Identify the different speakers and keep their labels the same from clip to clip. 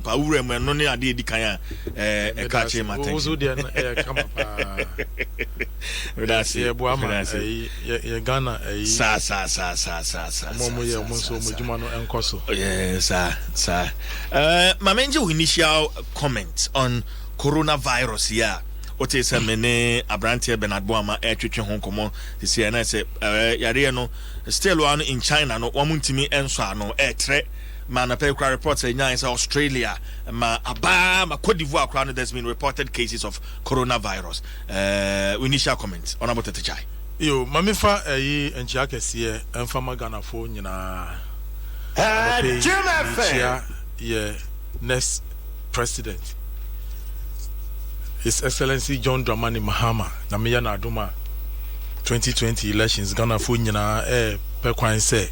Speaker 1: pa ure mo no ne ade di kan e ka che maten
Speaker 2: ozo de kama pa
Speaker 1: that's
Speaker 2: ye bo ama ye Ghana
Speaker 1: sa
Speaker 2: mo ye mo so mo juma no enkoso
Speaker 1: yes sir my menje initial comment on coronavirus here. What is a mene Abrante Bernard Boama twetwe ho komo say na say yare no still one in China no wamuntimi enso no tre man apekwa reports say nyan Australia ma aba ma Cote d'Ivoire crown there's been reported cases of coronavirus. Initial comment on about the chai
Speaker 2: yo mamifa enchia kese emfa magana fo nyina yeah next president His Excellency John Dramani Mahama na meya na adoma 2020 elections Ghana fo nyina pe kwan se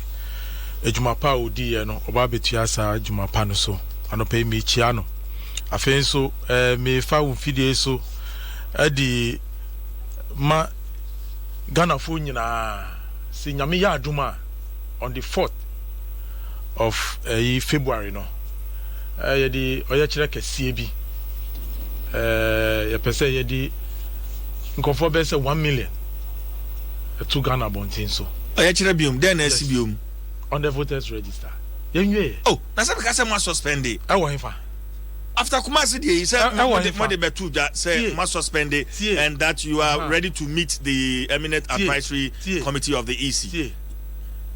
Speaker 2: ejumapa odi ye no oba betua sa ejumapa no so anope mi chia no afen so me fa wo fidie so edi ma Ghana fo nyina si nyame ya adoma on the 4th of February no ye di oye kire kese bi ya pese ye di nkofo be se 1 million to Ghana bontin so
Speaker 1: oya kire biom den na si biom
Speaker 2: on the voters register yenwe
Speaker 1: oh na say because am suspend it
Speaker 2: e wo hifa
Speaker 1: after Kumasi dey say mo dey betu ja say must suspend it and that you are ready to meet the eminent advisory committee of the EC.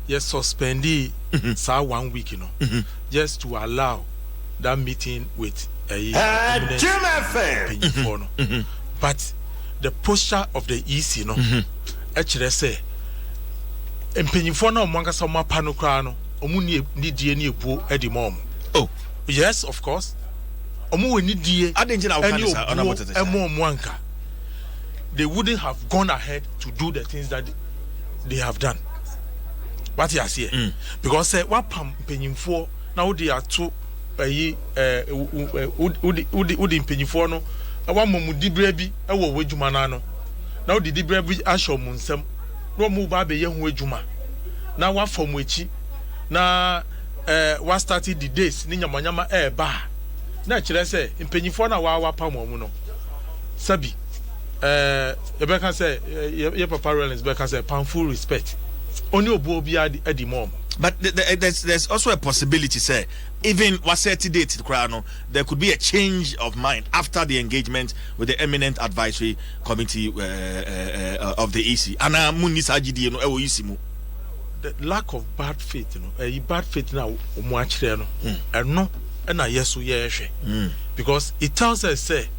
Speaker 2: Yes, suspend it sa 1 week, you know, just to allow that meeting with but the posture of the EC, no, actually say, Mpensenpensenmu mwanga sa mapa no kra no, omu ni die ni ebu edi mom. Oh, yes, of course. Omu we ni die. They wouldn't have gone ahead to do the things that they have done. What you see? Because say what pam mpenyimfo na wo dey ato udi mpenyimfo no wa mamudi bra bi e wo wadwuma na no na wo di bra bi ahyo mu nsem no mu ba be ye ho adwuma na wa fam echi na wa started the days ni nyamanyama ba na kire say mpenyimfo na wa pam mu no sabi you better say your papa Rollins better say pan full respect only obo bi adi mom.
Speaker 1: But there's also a possibility, say, even was 30 dates there could be a change of mind after the engagement with the eminent advisory committee of the EC.
Speaker 2: The lack of bad faith, bad faith now, because it tells us, say,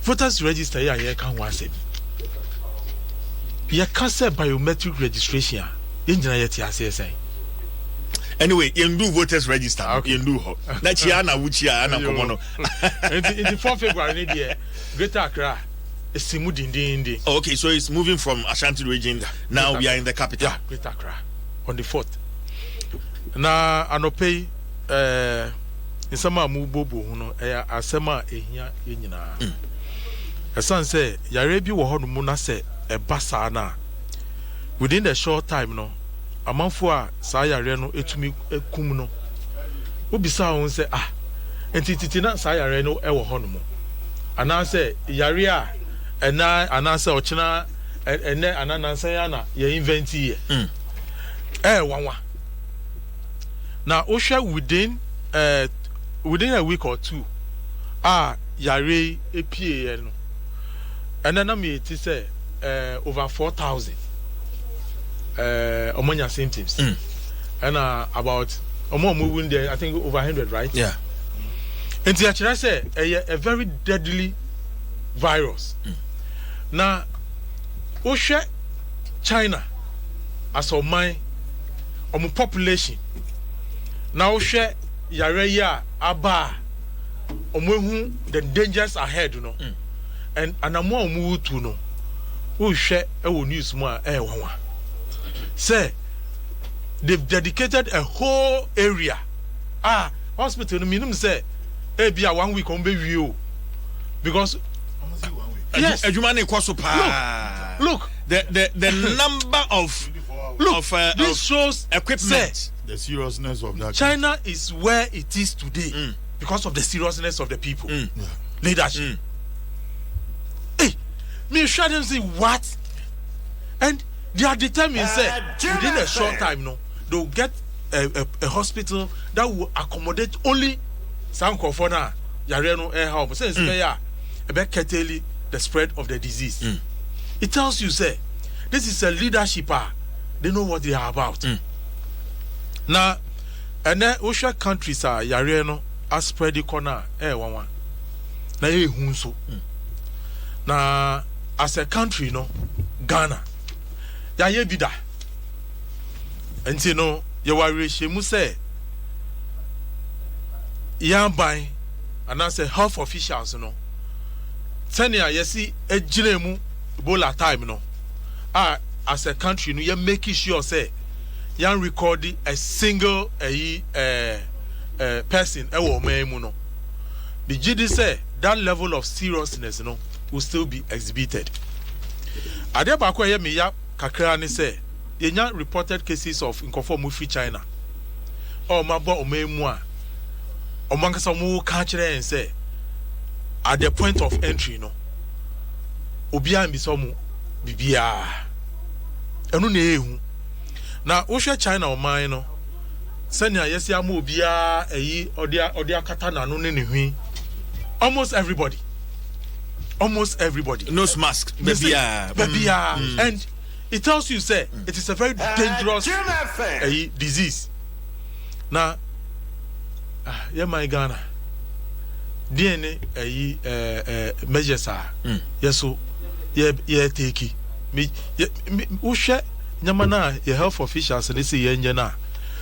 Speaker 2: voters register here can one say. You can't say biometric registration.
Speaker 1: Anyway, you do voters register. Okay. You do. That's Yana Wuchia and Komono.
Speaker 2: In the 4th February, Greater Accra is Simudindi.
Speaker 1: Okay, so it's moving from Ashanti region. Now we are in the capital.
Speaker 2: Yeah, Greater Accra on the 4th. Now, I no pay. In some Mubobo, Asema Ehia Yina. A son say, Yarebi Wahon say. A basana within the short time no amanfo saya re no etumi ekum no obisa won say entity na saya re no e wo ho no mo ana say yare ena ana say ochina ene anana say ana ye invent here wanwa na o hwe within a week or two yare epie no ena na me ti say over 4,000 ammonia symptoms and about moving there, I think over 100, right?
Speaker 1: Yeah.
Speaker 2: And to actually say a very deadly virus. Now, Osha China as of my population. Now Osha Yareya Aba the dangers ahead, you know. And Anamo move to know. Who share our news more say they've dedicated a whole area hospital no minimum say be a 1 week on baby because yes
Speaker 1: look the number of
Speaker 2: Look, this shows
Speaker 1: equipment.
Speaker 3: The seriousness of that.
Speaker 2: China is where it is today because of the seriousness of the people. Leadership. Hey, me show them say what? And they are determined say within a short time, they'll get a hospital that will accommodate only some Kofona, Yareno air home. Says about curtailing the spread of the disease. It tells you, say, this is a leadership. They know what they are about. Now, and then Osha countries are Yareno are spread the corner. One. Now, hunso. Now, as a country, Ghana. Yaye bida. And you know, you are rich, say, Yambai, and I say health officials, Tanya, you see, a jinemu bola time, as a country, you're making sure, say, you record a single person, the GD say that level of seriousness, will still be exhibited. Adebako ye me ya kakra ni say yenya reported cases of inconform free China. O mabo o memu a o mankasa mo ka kire en say at the point of entry obi an bi so mu bibia enu na ehu na wo hwe China o man senya yesi ama obi a odi akata na no ne hwi almost everybody
Speaker 1: nose mask
Speaker 2: and it tells you say it is a very dangerous disease. Now my Ghana DNA measures are yes so take me ushe nyamana your health officials and they say na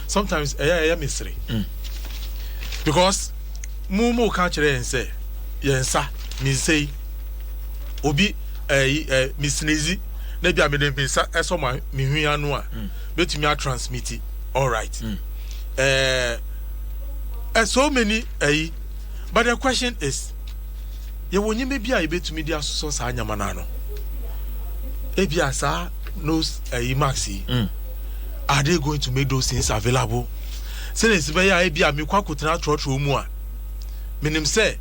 Speaker 2: sometimes mystery because mumu can't say yensa me say obi misnezi na bia me dem pensa eso ma me hwia no a betumi a transmit all right so many but the question is ye wonyi me bia e betumi dia so sa nyama na no e bia sa nose maxi are they going to make those things available say is be ya e bia me kwa kotena trotro mu a menim say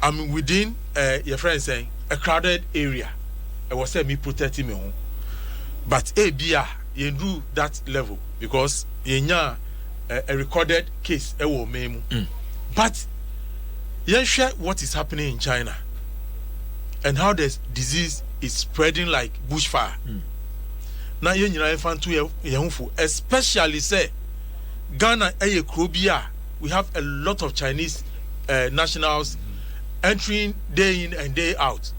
Speaker 2: I'm within your friend saying a crowded area. I was saying me protecting me home. But you do that level because you a recorded case but you share what is happening in China and how the disease is spreading like bushfire. Now you especially say Ghana we have a lot of Chinese nationals entering day in and day out.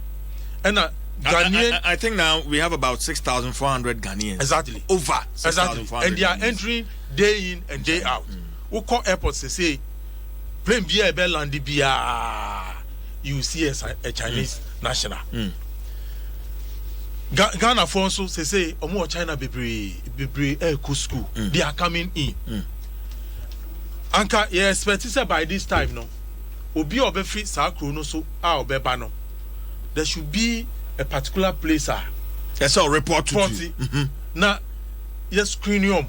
Speaker 2: And Ghanaian,
Speaker 1: I think now we have about 6,400 Ghanaians.
Speaker 2: Exactly.
Speaker 1: Over
Speaker 2: 6,400. And they are entering day in and day out. We call airports to say, plane BIA Landi BIA, you see as a Chinese national. Ghana for also say, Omo China Bibri Air School. They are coming in. Anka, yeah, expect by this time, no. Obi obefi sa krono so a obeba no there should be a particular place
Speaker 1: yes all report to you
Speaker 2: na yes screening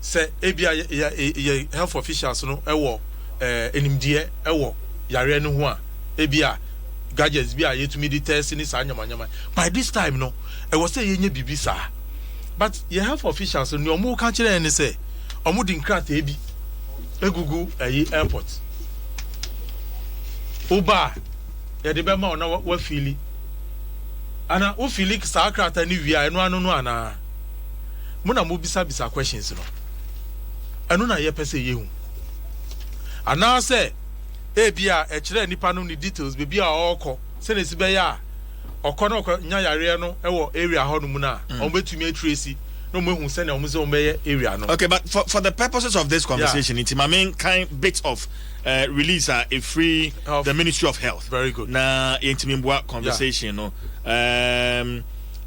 Speaker 2: say ebia health officials no ewo enimdie ewo yare no ho a ebia gadgets bia yetumi di test ni sa nyama by this time no e was say yenye bibi sa but your health officials no omo ka kire ni say omo di nkrata ebi egugu airport Oba, ya de be ma ona wa fili. Ana o fili sa krata ni wia eno anu no ana. Mo na mo bisa questions no. Anu na ye pese ye hu. Ana se e bia e kire nipa no ni details be bia okọ. Se na si be ya okọ no nya yare no e wo area ho no mu na. O betumi atrace no mo hu se na o mo se o meye area no.
Speaker 1: Okay, but for the purposes of this conversation, it's my main kind bit of release a free health. The Ministry of Health.
Speaker 2: Very good.
Speaker 1: Na intimate conversation.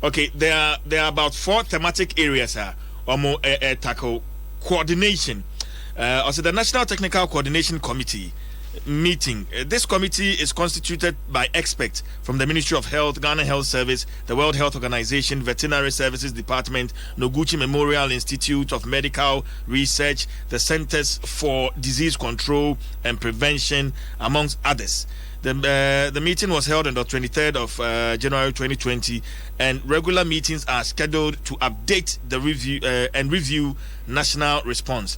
Speaker 1: Okay, there are about 4 thematic areas tackle coordination. Also the National Technical Coordination Committee meeting. This committee is constituted by experts from the Ministry of Health, Ghana Health Service, the World Health Organization, Veterinary Services Department, Noguchi Memorial Institute of Medical Research, the Centers for Disease Control and Prevention, amongst others. The meeting was held on the 23rd of January 2020, and regular meetings are scheduled to update the review national response.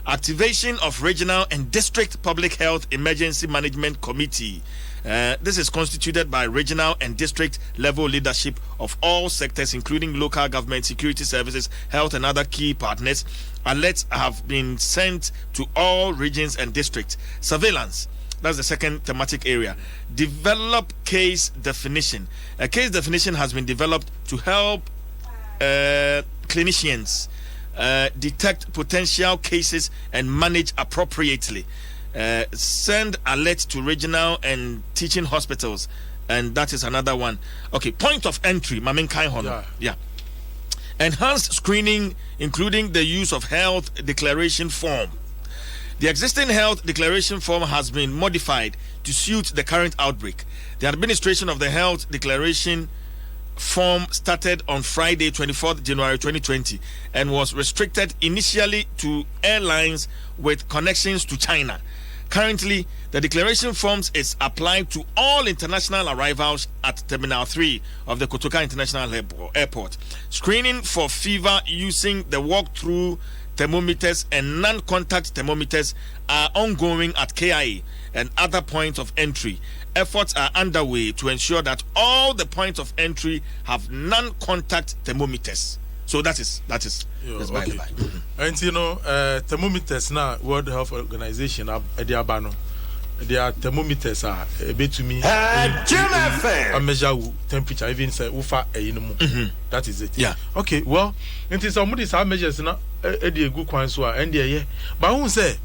Speaker 1: Activation of Regional and District Public Health Emergency Management Committee. This is constituted by regional and district level leadership of all sectors, including local government, security services, health, and other key partners. Alerts have been sent to all regions and districts. Surveillance. That's the second thematic area. Develop case definition. A case definition has been developed to help clinicians detect potential cases and manage appropriately. Send alerts to regional and teaching hospitals, and that is another one. Okay, point of entry. Yeah. Enhanced screening, including the use of health declaration form. The existing health declaration form has been modified to suit the current outbreak. The administration of the health declaration form started on Friday, 24th January 2020, and was restricted initially to airlines with connections to China. Currently, the declaration forms is applied to all international arrivals at Terminal 3 of the Kotoka International Airport. Screening for fever using the walk-through thermometers and non-contact thermometers are ongoing at KIA and other points of entry. Efforts are underway to ensure that all the points of entry have non-contact thermometers. So that is okay. By the by.
Speaker 2: And thermometers now, World Health Organization their thermometers are a bit to me a measure temperature, even say ufa that is it.
Speaker 1: Yeah.
Speaker 2: Okay, well, it is some of these measures now a good ones and but I won't say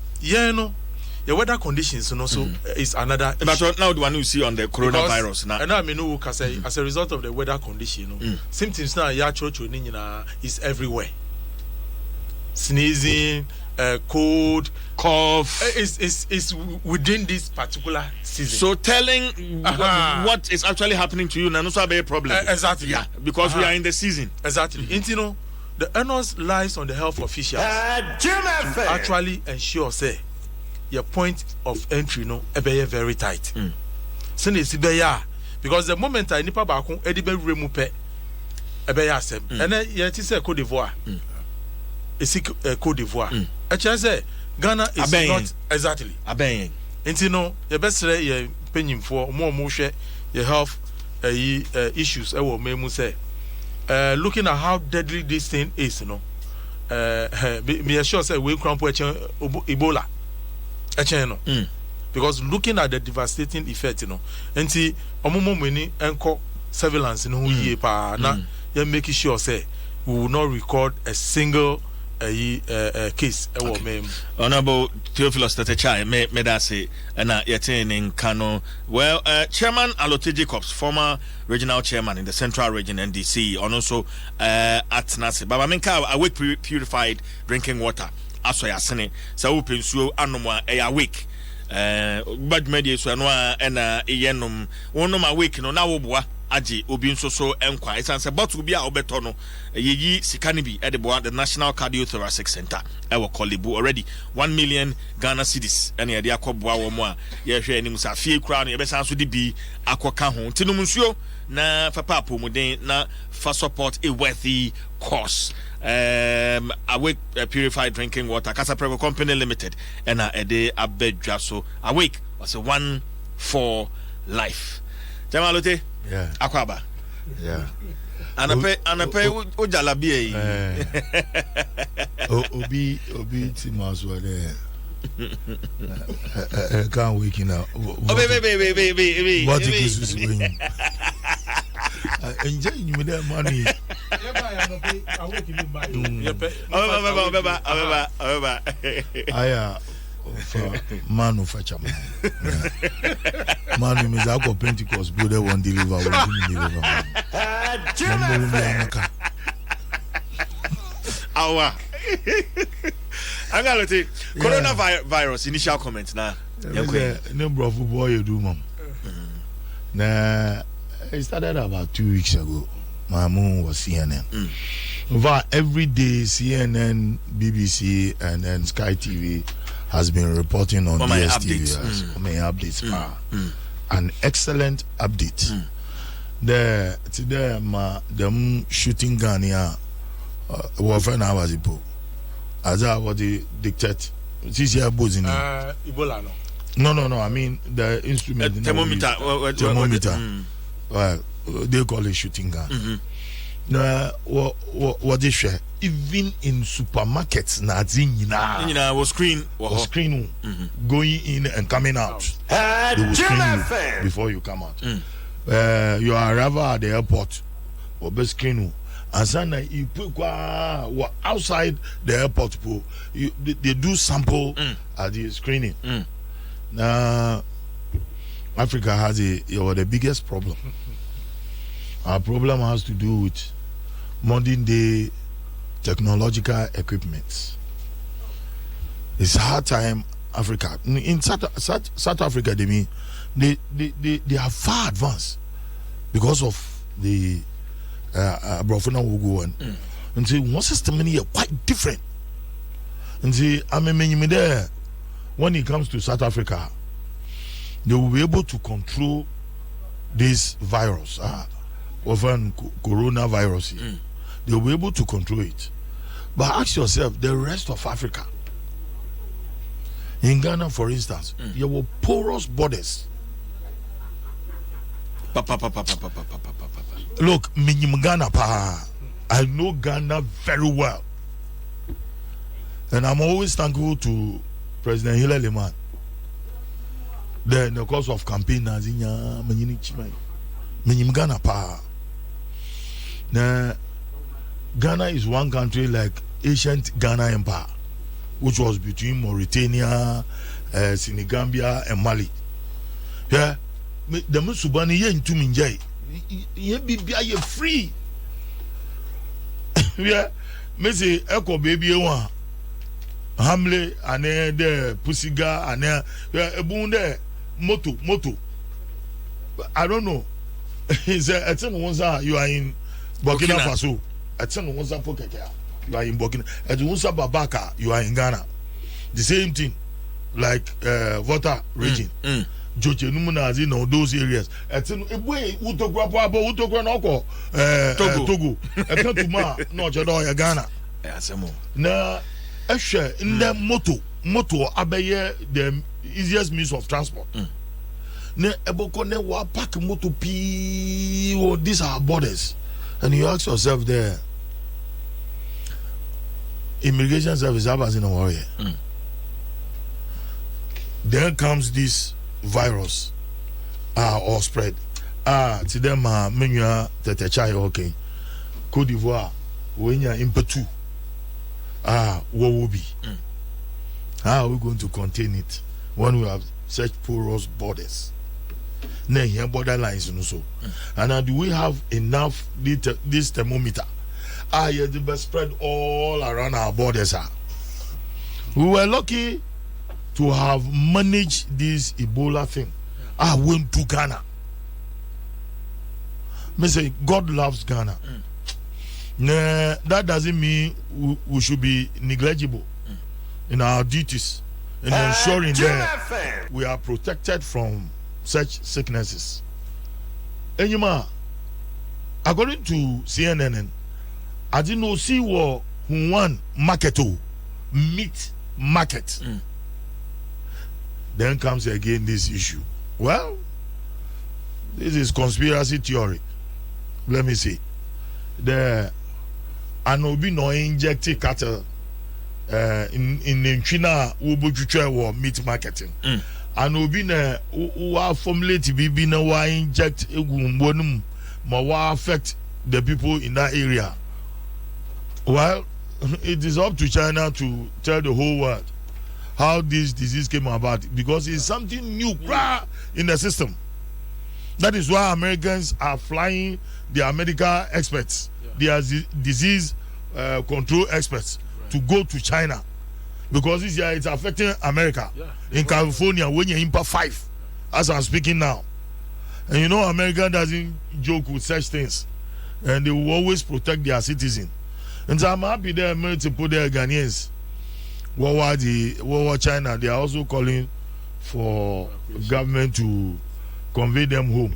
Speaker 2: the weather conditions so is another issue.
Speaker 1: But now the one you see on the coronavirus now.
Speaker 2: And I mean as a result of the weather condition, symptoms now is everywhere. Sneezing, cold,
Speaker 1: cough
Speaker 2: is within this particular season.
Speaker 1: So telling what is actually happening to you now not be a problem.
Speaker 2: Exactly.
Speaker 1: Yeah, because we are in the season.
Speaker 2: Exactly. And the onus lies on the health officials to actually ensure say your point of entry be very tight. Because the moment I nipa baako edibe remove pe ebe ya asem. And yet say Cote d'Ivoire. Cote d'Ivoire. Say Ghana is not exactly. You best say penyimfo mo hwe your health issues e wo memu say looking at how deadly this thing is, me sure say we cramp Ebola. Because looking at the devastating effect, enti omomo mani enko surveillance ye pa na you making sure say we will not record a single case. Okay.
Speaker 1: Honorable Theophilus Tetechai, me that say, and in Kano. Well, Chairman Alote Jacobs, former regional chairman in the Central Region NDC, and also at Nasi. But I mean, I wake purified drinking water. Aso ya sene, sa open so anoma awake. But media so anwa na eyenom wonom awake no na woboa age obi nso so enkwa isan se bottle bi a obeto no yeyi sika ne bi e de boa the National Cardiothoracic Center e wo Kolebu already 1 million Ghana cedis ene ye de akoboa wo mo a ye hwe anim sa fie kura no ye besan so de bi akoka ho tinum nsuo na papa apomuden na for support a worthy cause. Awake purified drinking water Casa Prego Company Limited and a day abedja so awake was a one for life. Jamalote,
Speaker 3: yeah,
Speaker 1: Akwaba,
Speaker 3: yeah,
Speaker 1: and a pay ujalabi.
Speaker 3: Obi Timas were there. I can't wake up.
Speaker 1: Oh, baby.
Speaker 3: What is this? Enjoying you with that money. Manufacture man is our Pentecost brother won't deliver.
Speaker 1: Angalote, coronavirus initial comments now.
Speaker 3: No bro football you do, mom. Nah, it started about 2 weeks ago. My mom was CNN. In fact, every day CNN, BBC, and then Sky TV has been reporting on DSTV on my updates. An excellent update. Today, them shooting gun here. Warfare hours ago. As I was the dictate. This year, in
Speaker 2: Ebola
Speaker 3: no. I mean the instrument.
Speaker 1: Thermometer.
Speaker 3: Well, they call it shooting gun. What they share? Even in supermarkets,
Speaker 1: was screen
Speaker 3: going in and coming out. They will screen you before you come out. You arrive at the airport, or be screen you. And then you put outside the airport. They do sample at the screening. Now, Africa has the biggest problem. Our problem has to do with modern day technological equipment. It's hard time Africa. In South Africa, they are far advanced because of the Brofuna will go on. And see, one system in here quite different. And see, there when it comes to South Africa, they will be able to control this virus, often coronavirus. They will be able to control it. But ask yourself, the rest of Africa, in Ghana, for instance, there were porous borders. Look, Ghana, I know Ghana very well. And I'm always thankful to President Hillary Liman. In the course of campaign, Ghana, now, Ghana is one country like ancient Ghana Empire, which was between Mauritania, Senegambia, and Mali. Yeah, the Musubani ye into Minjai. Ye be free. Yeah, Messi Echo baby one. Hamle ane de Pusiga ane ebunde moto. I don't know. He said, "I think once you are in Burkina Faso. I think once you are in Burkina. At Unsa Babaka, you are in Ghana. The same thing, like Volta region. Joche Numuna in all those areas. At way Togo. I come to Ma, no Jadoya Ghana. Now, in the moto abeye the easiest means of transport. Ne eboko ne wa pack moto pi or these are borders, and you ask yourself there, immigration service have in a warrior. Then comes this virus or spread to them menua tetechai okay Cote d'Ivoire when you're impetu what will be how are we going to contain it when we have such porous borders? Now here borderlines and so. And do we have enough this thermometer? Yeah, the best spread all around our borders. We were lucky to have managed this Ebola thing. I went to Ghana. Me say God loves Ghana. Nah, that doesn't mean we should be negligible in our duties in ensuring that we are protected from such sicknesses. Enyima, according to CNN, I didn't know see what one market meat market. Then comes again this issue. Well, this is conspiracy theory. Let me see. The Anobi no injected cattle in China or meat marketing. Anobi na wa formulate bibi na wa inject egum ma wa affect the people in that area. Well, it is up to China to tell the whole world how this disease came about, because it's something new in the system. That is why Americans are flying their medical experts, their disease control experts to go to China because this year it's affecting America. In California, when you import 5, as I'm speaking now, and you know America doesn't joke with such things, and they will always protect their citizens. And so I'm happy they to put their Ghanaians. What China, they are also calling for government to convey them home.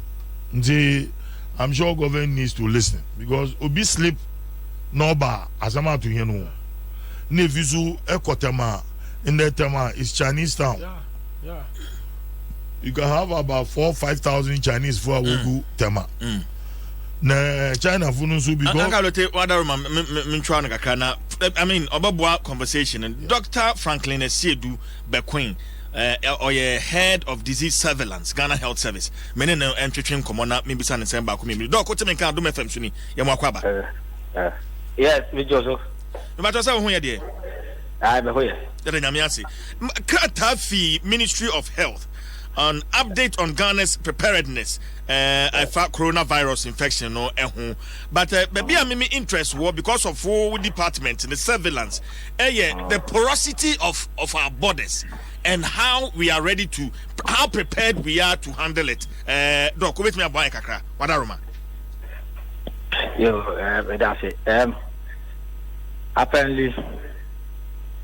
Speaker 3: And I'm sure government needs to listen because Obi sleep no bar as I'm out to hear no. Nevisu Ekotema in that tema is Chinese town.
Speaker 2: Yeah.
Speaker 3: You can have about 4,000-5,000 Chinese for a Wugu tema. Na China funusu because
Speaker 1: I mean Obabwa conversation and Dr. Franklin Esiedu Bequin or head of disease surveillance Ghana Health Service many no entwetwem komona maybe san nsem ba ko me doc what me kan do me fam suni ye mo akwaba
Speaker 4: yes we Joseph
Speaker 1: me ma to say ho ye de
Speaker 4: me ho ye
Speaker 1: de nyame ase Kratafi Ministry of Health on update on Ghana's preparedness for coronavirus infection no but maybe I'm interest war because of all department the surveillance the porosity of our borders and how we are ready to how prepared we are to handle it doc wait me about kakra wadaroma
Speaker 4: yo that's it apparently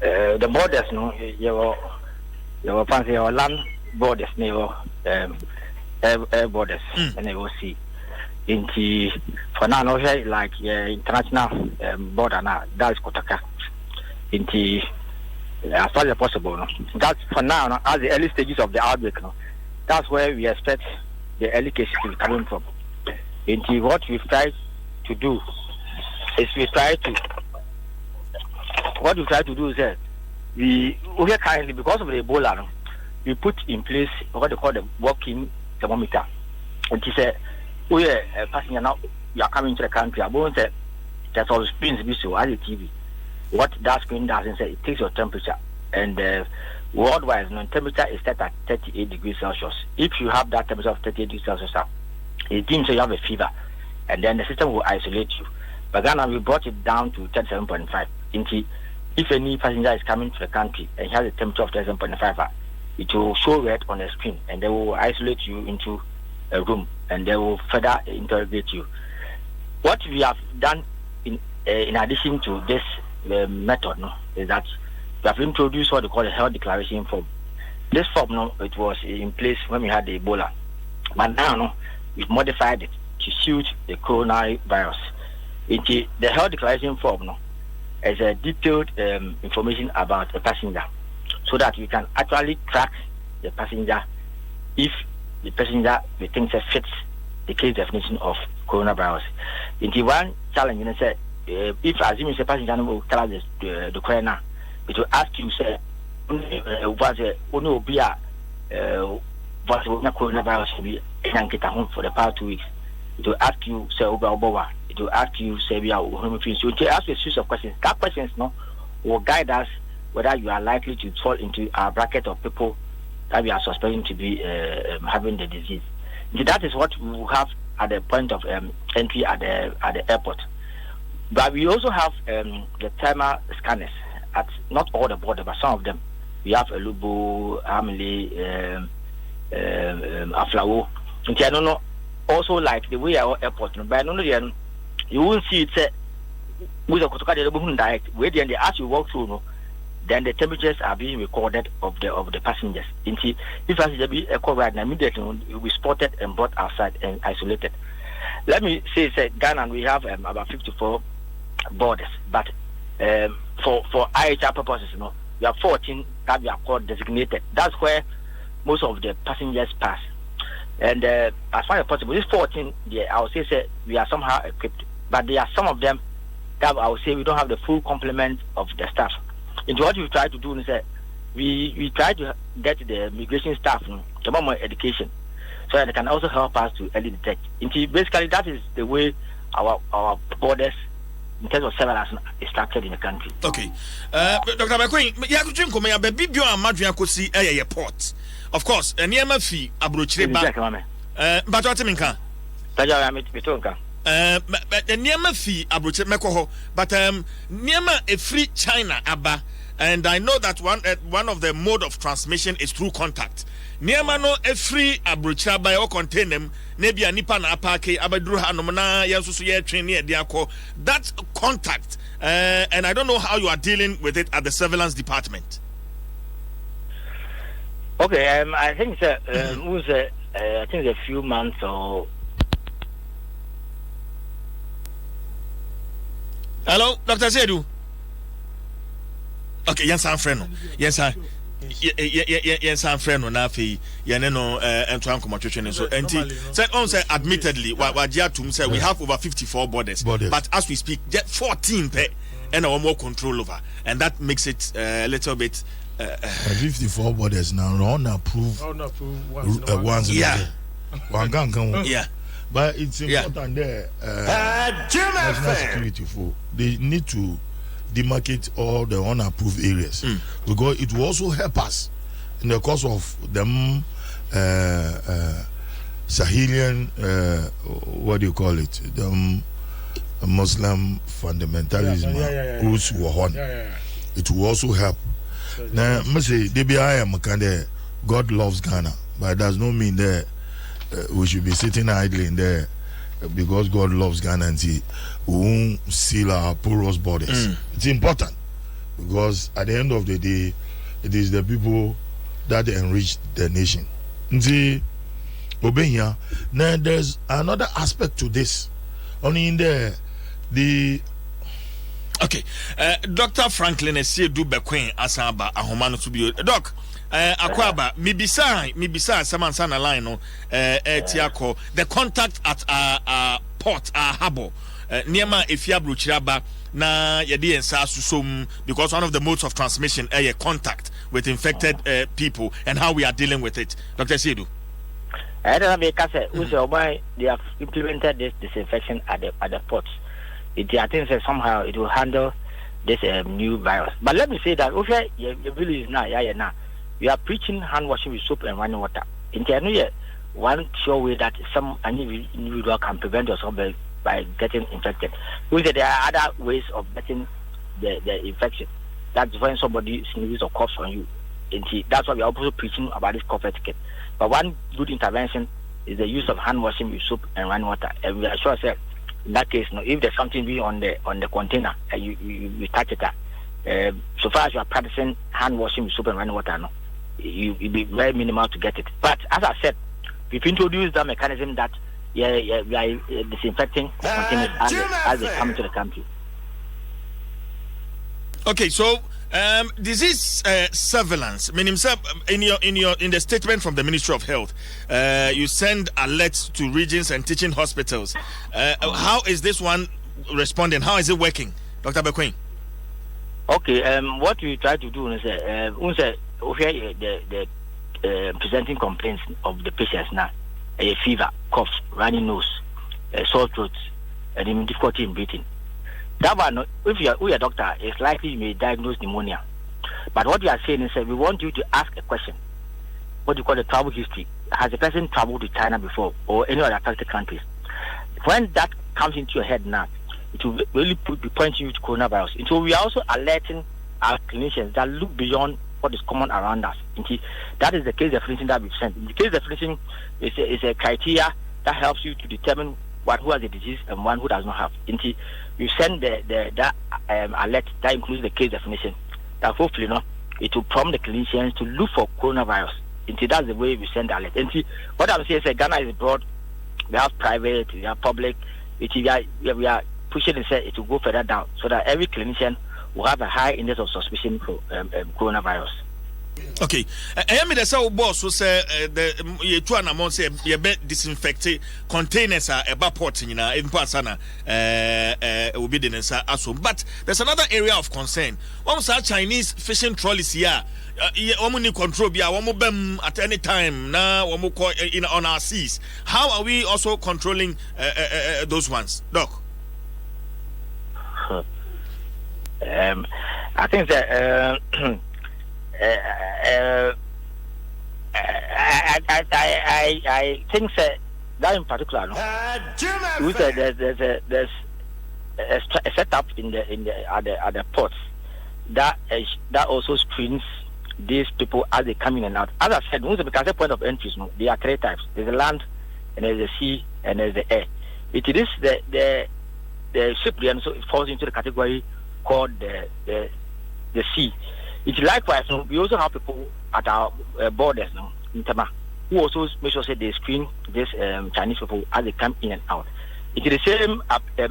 Speaker 4: the borders no your fancy your land borders near air borders and they will see into for now no like international border now that's Kotaka into as far as possible no? That's for now as the early stages of the outbreak no? That's where we expect the early cases to be coming from. Into what we've tried to do is we try to we currently because of the Ebola no? We put in place what they call the walking thermometer. And he said, we are passenger now, you are coming to the country. I won't say that's all screens be so as a TV. What that screen does is it takes your temperature. And worldwide, no temperature is set at 38 degrees Celsius. If you have that temperature of 38 degrees Celsius, it means you have a fever. And then the system will isolate you. But then we brought it down to 37.5. If any passenger is coming to the country and he has a temperature of 37.5, it will show red on the screen and they will isolate you into a room and they will further interrogate you. What we have done in addition to this method no, is that we have introduced what they call a health declaration form. This form no, it was in place when we had the Ebola, but now no, we've modified it to suit the coronavirus. The health declaration form no, is a detailed information about a passenger, so that we can actually track the passenger if the passenger we think fits the case definition of coronavirus. In the one challenge, you know, say if assuming the passenger will tell us the corona, it will ask you say was only be was coronavirus will be in home for the past 2 weeks. It will ask you say Obawa. It will ask you say we are home. So it will ask you a series of questions. That questions no will guide us whether you are likely to fall into our bracket of people that we are suspecting to be having the disease. That is what we will have at the point of entry at the airport. But we also have the thermal scanners at not all the borders, but some of them. We have Elubo, Hamile, Aflawo. And I don't know, also like the way our airport, but I don't know, you will see it with a Kotoka direct, where they ask you walk through, no, then the temperatures are being recorded of the passengers. If passenger be echo right now, immediately will be spotted and brought outside and isolated. Let me say, Ghana, we have about 54 borders, but for IHR purposes, you know, we have 14 that we are called designated. That's where most of the passengers pass. And as far as possible, these 14, I would say we are somehow equipped, but there are some of them that I would say we don't have the full complement of the staff. Into what we try to do is that we try to get the migration staff to more education, so that they can also help us to early detect. Basically, that is the way our borders in terms of surveillance is structured in the country.
Speaker 1: Okay, Dr. McQueen, you have to drink a baby. You are madrian could see a port. Of course, a near Murphy, Abrochre, but what I mean, but the Niama fee Abroche Mekoho, but Niama a free China Abba and I know that one of the mode of transmission is through contact. Niema no every abrocha by or contain them, maybe a nipa na apake abaduru hanomana yasusu ye train near diako. That's contact, and I don't know how you are dealing with it at the surveillance department.
Speaker 4: Okay, I think that I think a few months or.
Speaker 1: Hello, Dr. Zedu. Okay, yes, I'm friend. Yes, I. Yes, I'm friend. Na fi no entran communication so said on say admittedly wajiatum say we have over 54 borders, but as we speak 14 per and more control over, and that makes it a little bit
Speaker 3: 54 borders now unapproved ones
Speaker 1: yeah
Speaker 3: yeah, but it's important there national security for they need to demarcate all the unapproved areas because it will also help us in the course of them Sahelian what do you call it, the Muslim fundamentalism groups who are on. It will also help. Now, I say DBI am kind of God loves Ghana, but it does not mean that we should be sitting idly in there because God loves Ghana and we won't seal our porous borders. It's important because at the end of the day, it is the people that enrich the nation. See, Obenya. Now there's another aspect to this. Only in there, the
Speaker 1: okay, Dr. Franklin Esiedu Bequin Asaba Ahomano to be doc. Akwaba mibisa samansa na line no tiako the contact at our port our harbor niema efiabru chiraba na yedi ensa susom because one of the modes of transmission contact with infected people and how we are dealing with it. Dr. Sedu.
Speaker 4: I don't know because they have implemented this disinfection at the ports. I think that somehow it will handle this new virus. But let me say that over your village now, we are preaching hand washing with soap and running water. In January, one sure way that some individual can prevent yourself by getting infected. We say there are other ways of getting the infection. That's when somebody sneezes or coughs on you. That's why we are also preaching about this cough etiquette. But one good intervention is the use of hand washing with soap and running water. And we are sure that in that case, if there's something be on the container, you touch it. So far as you are practicing hand washing with soap and running water, you'll be very minimal to get it. But as I said, we've introduced the mechanism that we are disinfecting containers as they come into the country.
Speaker 1: Okay, so disease surveillance. Meaning, in the statement from the Ministry of Health, you send alerts to regions and teaching hospitals. How is this one responding? How is it working, Dr. Bequin?
Speaker 4: Okay, what we try to do is the presenting complaints of the patients now, a fever, cough, runny nose, sore throat, and difficulty in breathing. That one, if you're a doctor, it's likely you may diagnose pneumonia. But what we are saying is that we want you to ask a question. What you call the travel history. Has the person traveled to China before or any other affected countries? When that comes into your head now, it will really be pointing you to coronavirus. And so we are also alerting our clinicians that look beyond what is common around us. That is the case definition that we've sent. The case definition is a criteria that helps you to determine who has the disease and one who does not have. You send that alert that includes the case definition. That hopefully, it will prompt the clinicians to look for coronavirus. That's the way we send the alert. What I'm saying is that Ghana is broad. We have private, we have public. We are pushing it to go further down so that every clinician will have a high index of suspicion for coronavirus.
Speaker 1: Okay, I mean, the boss who say the two animals say you disinfect containers are about port in Pasana will be the answer. But there's another area of concern. Once our Chinese fishing trolleys here, we control bem at any time now on our seas. How are we also controlling those ones, Doc?
Speaker 4: I think that. I think that in particular, there's a setup at the ports that also screens these people as they come in and out. As I said, most of the point of entries, there are 3 types. There's the land, and there's the sea, and there's the air. It is the ship, and so it falls into the category called the sea. It's likewise, we also have people at our borders in Tama who also make sure they screen these Chinese people as they come in and out. It is the same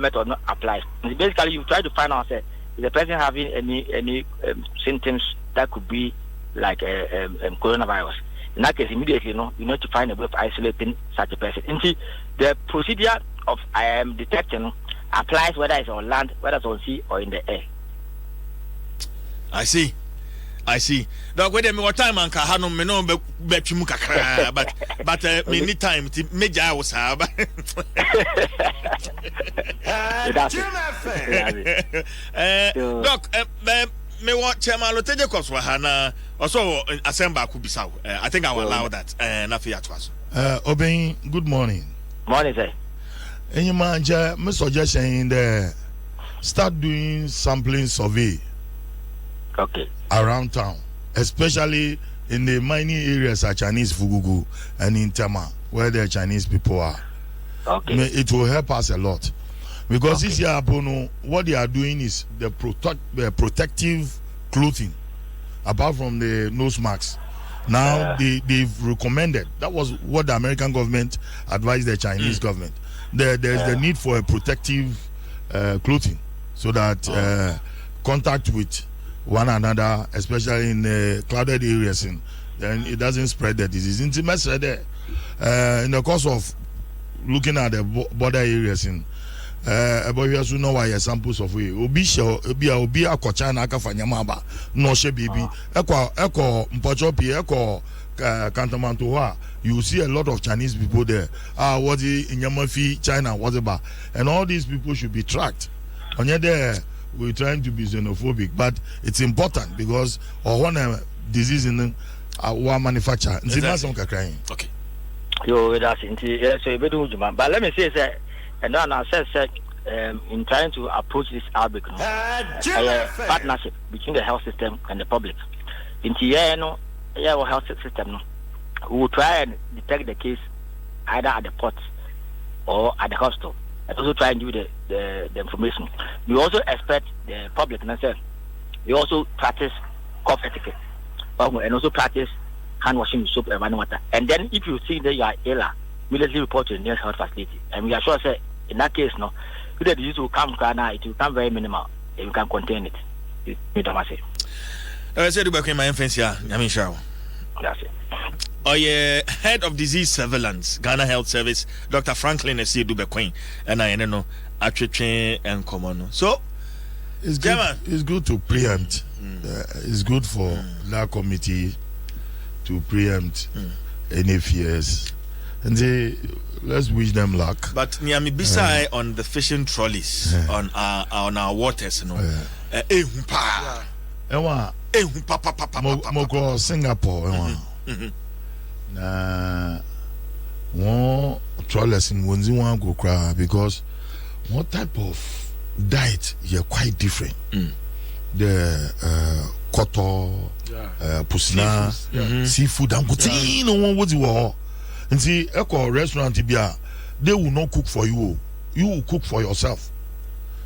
Speaker 4: method not applies. Basically, you try to find out if the person having any symptoms that could be like coronavirus. In that case, immediately, you need to find a way of isolating such a person. And see, the procedure of detecting applies whether it's on land, whether it's on sea, or in the air.
Speaker 1: I see. Dog, wait a minute, what time man can have no betchimu kakra, but me need time to major was have. Doc, me want chairman Loteje Koswahana also assemble could be so. I think I will allow that. Nothing at was.
Speaker 3: Obeying, good morning.
Speaker 4: Morning, sir.
Speaker 3: And you man, my suggestion there, start doing sampling survey.
Speaker 4: Okay.
Speaker 3: Around town, especially in the mining areas at Chinese Fugugu and in Tama, where the Chinese people are.
Speaker 4: Okay.
Speaker 3: It will help us a lot. Because this year, what they are doing is the protective clothing, apart from the nose masks. Now they've recommended, that was what the American government advised the Chinese government. There's the need for a protective clothing so that contact with one another, especially in crowded areas, then it doesn't spread the disease. In the course of looking at the border areas about you also know why samples of we obi akocha na aka fanyamaba no she baby eko mpochopi eko Kantamanto wa, you see a lot of Chinese people there. What the Inyamafi, China, whatever, and all these people should be tracked. On your there, we're trying to be xenophobic, but it's important because one disease in our manufacture.
Speaker 1: Exactly. Okay.
Speaker 4: Yo, that's it. So but let me say that, and then I said in trying to approach this outbreak, partnership between the health system and the public. In the our health system, we will try and detect the case either at the port or at the hospital, and also try and give the information. We also expect the public, and I said, we also practice cough etiquette, and also practice hand washing with soap and running water. And then if you see that you are ill, immediately report to the nearest health facility. And we are sure that in that case, no, if the disease will come, it will come very minimal, and you can contain it.
Speaker 1: I said about my influence here,
Speaker 4: That's it.
Speaker 1: Oh yeah, head of disease surveillance, Ghana Health Service, Dr. Franklin Esidubequin, and I know Atwetwe and Common. So
Speaker 3: it's good to preempt. It's good for that committee to preempt any fears, and let's wish them luck.
Speaker 1: But Niami Bisai on the fishing trolleys on our waters,
Speaker 3: Moko Singapore, one trawlers in Wonzi go cry because what type of diet you're quite different. The koto, pusina, seafood, and good. No one would you and see echo restaurant tibia. They will not cook for you. You will cook for yourself.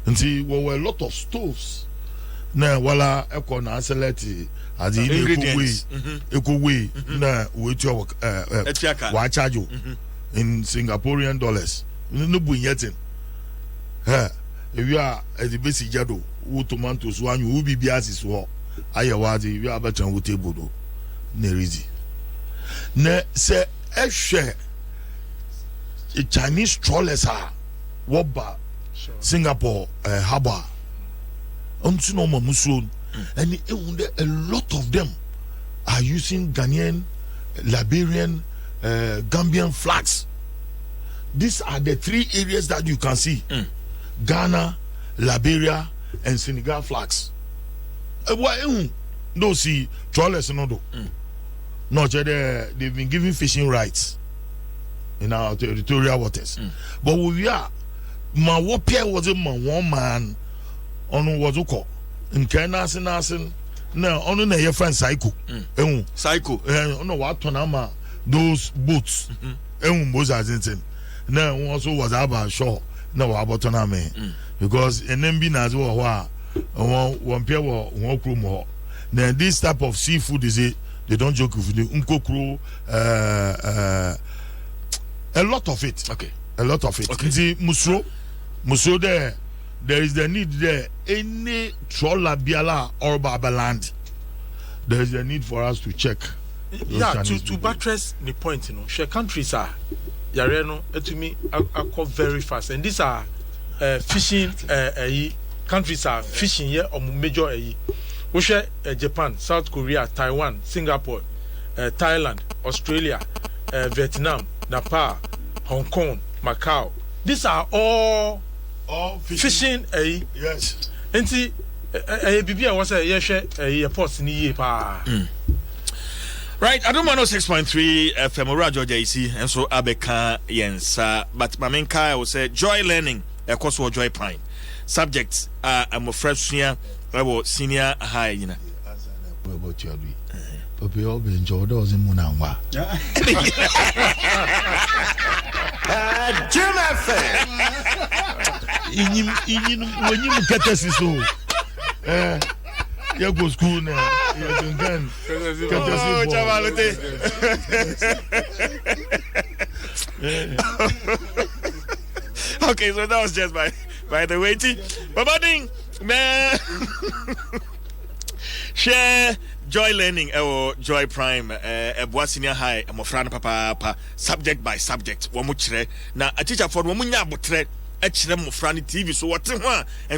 Speaker 3: And see, were a lot of stoves. Na wala eko na select as the ingredients way na we to wa charge you in Singaporean dollars no bu yetin if you are at the basic jado wo tomatoes one you be biasis wo ayewa the you are better wo table do na rizi na say ehwe Chinese trawlers are what ba Singapore harbor and a lot of them are using Ghanaian, Liberian, Gambian flags. These are the three areas that you can see: Ghana, Liberia, and Senegal flags. No, see, trawlers no do. No, they've been given fishing rights in our territorial waters. But we are, my warfare was a one man. On was okay. Nkenase na ono na ye fan cycle ehun
Speaker 1: cycle
Speaker 3: ono wa tonama those boats ehun Mozambique na also was about shore na wa abotona me because enembi na zo ho a won pia wo krum ho na this type of seafood is it they don't joke with the unkokro a lot of it
Speaker 1: okay
Speaker 3: nti musro there is the need there any trawler biala or babaland there is a need for us to check
Speaker 2: to buttress the point share countries are yare no etumi akọ very fast and these are fishing countries are fishing here on major we share Japan, South Korea, Taiwan, Singapore, Thailand, Australia, Vietnam, Nepal, Hong Kong, Macau. These are all fishing
Speaker 3: yes.
Speaker 2: Enti bibia was a post ni pa.
Speaker 1: Right, I don't know 6.3 FM Ora Georgia AC and so Abeka Yensa, but my main car will say joy learning, of course, or joy prime. Subjects I'm a freshman, I was senior high, you know.
Speaker 3: What you do? Papi obi enjoy those in Munangwa.
Speaker 5: Jim FM.
Speaker 3: When you get us so. You go school now. You can
Speaker 1: Chavalote. Okay, so that was just by the way. Baba Ding, man. Share joy learning or joy prime Ebwa senior high amofrana papa subject by subject. Wamuchre na a teacher for wamunya botre. Echere mofrani TV so what and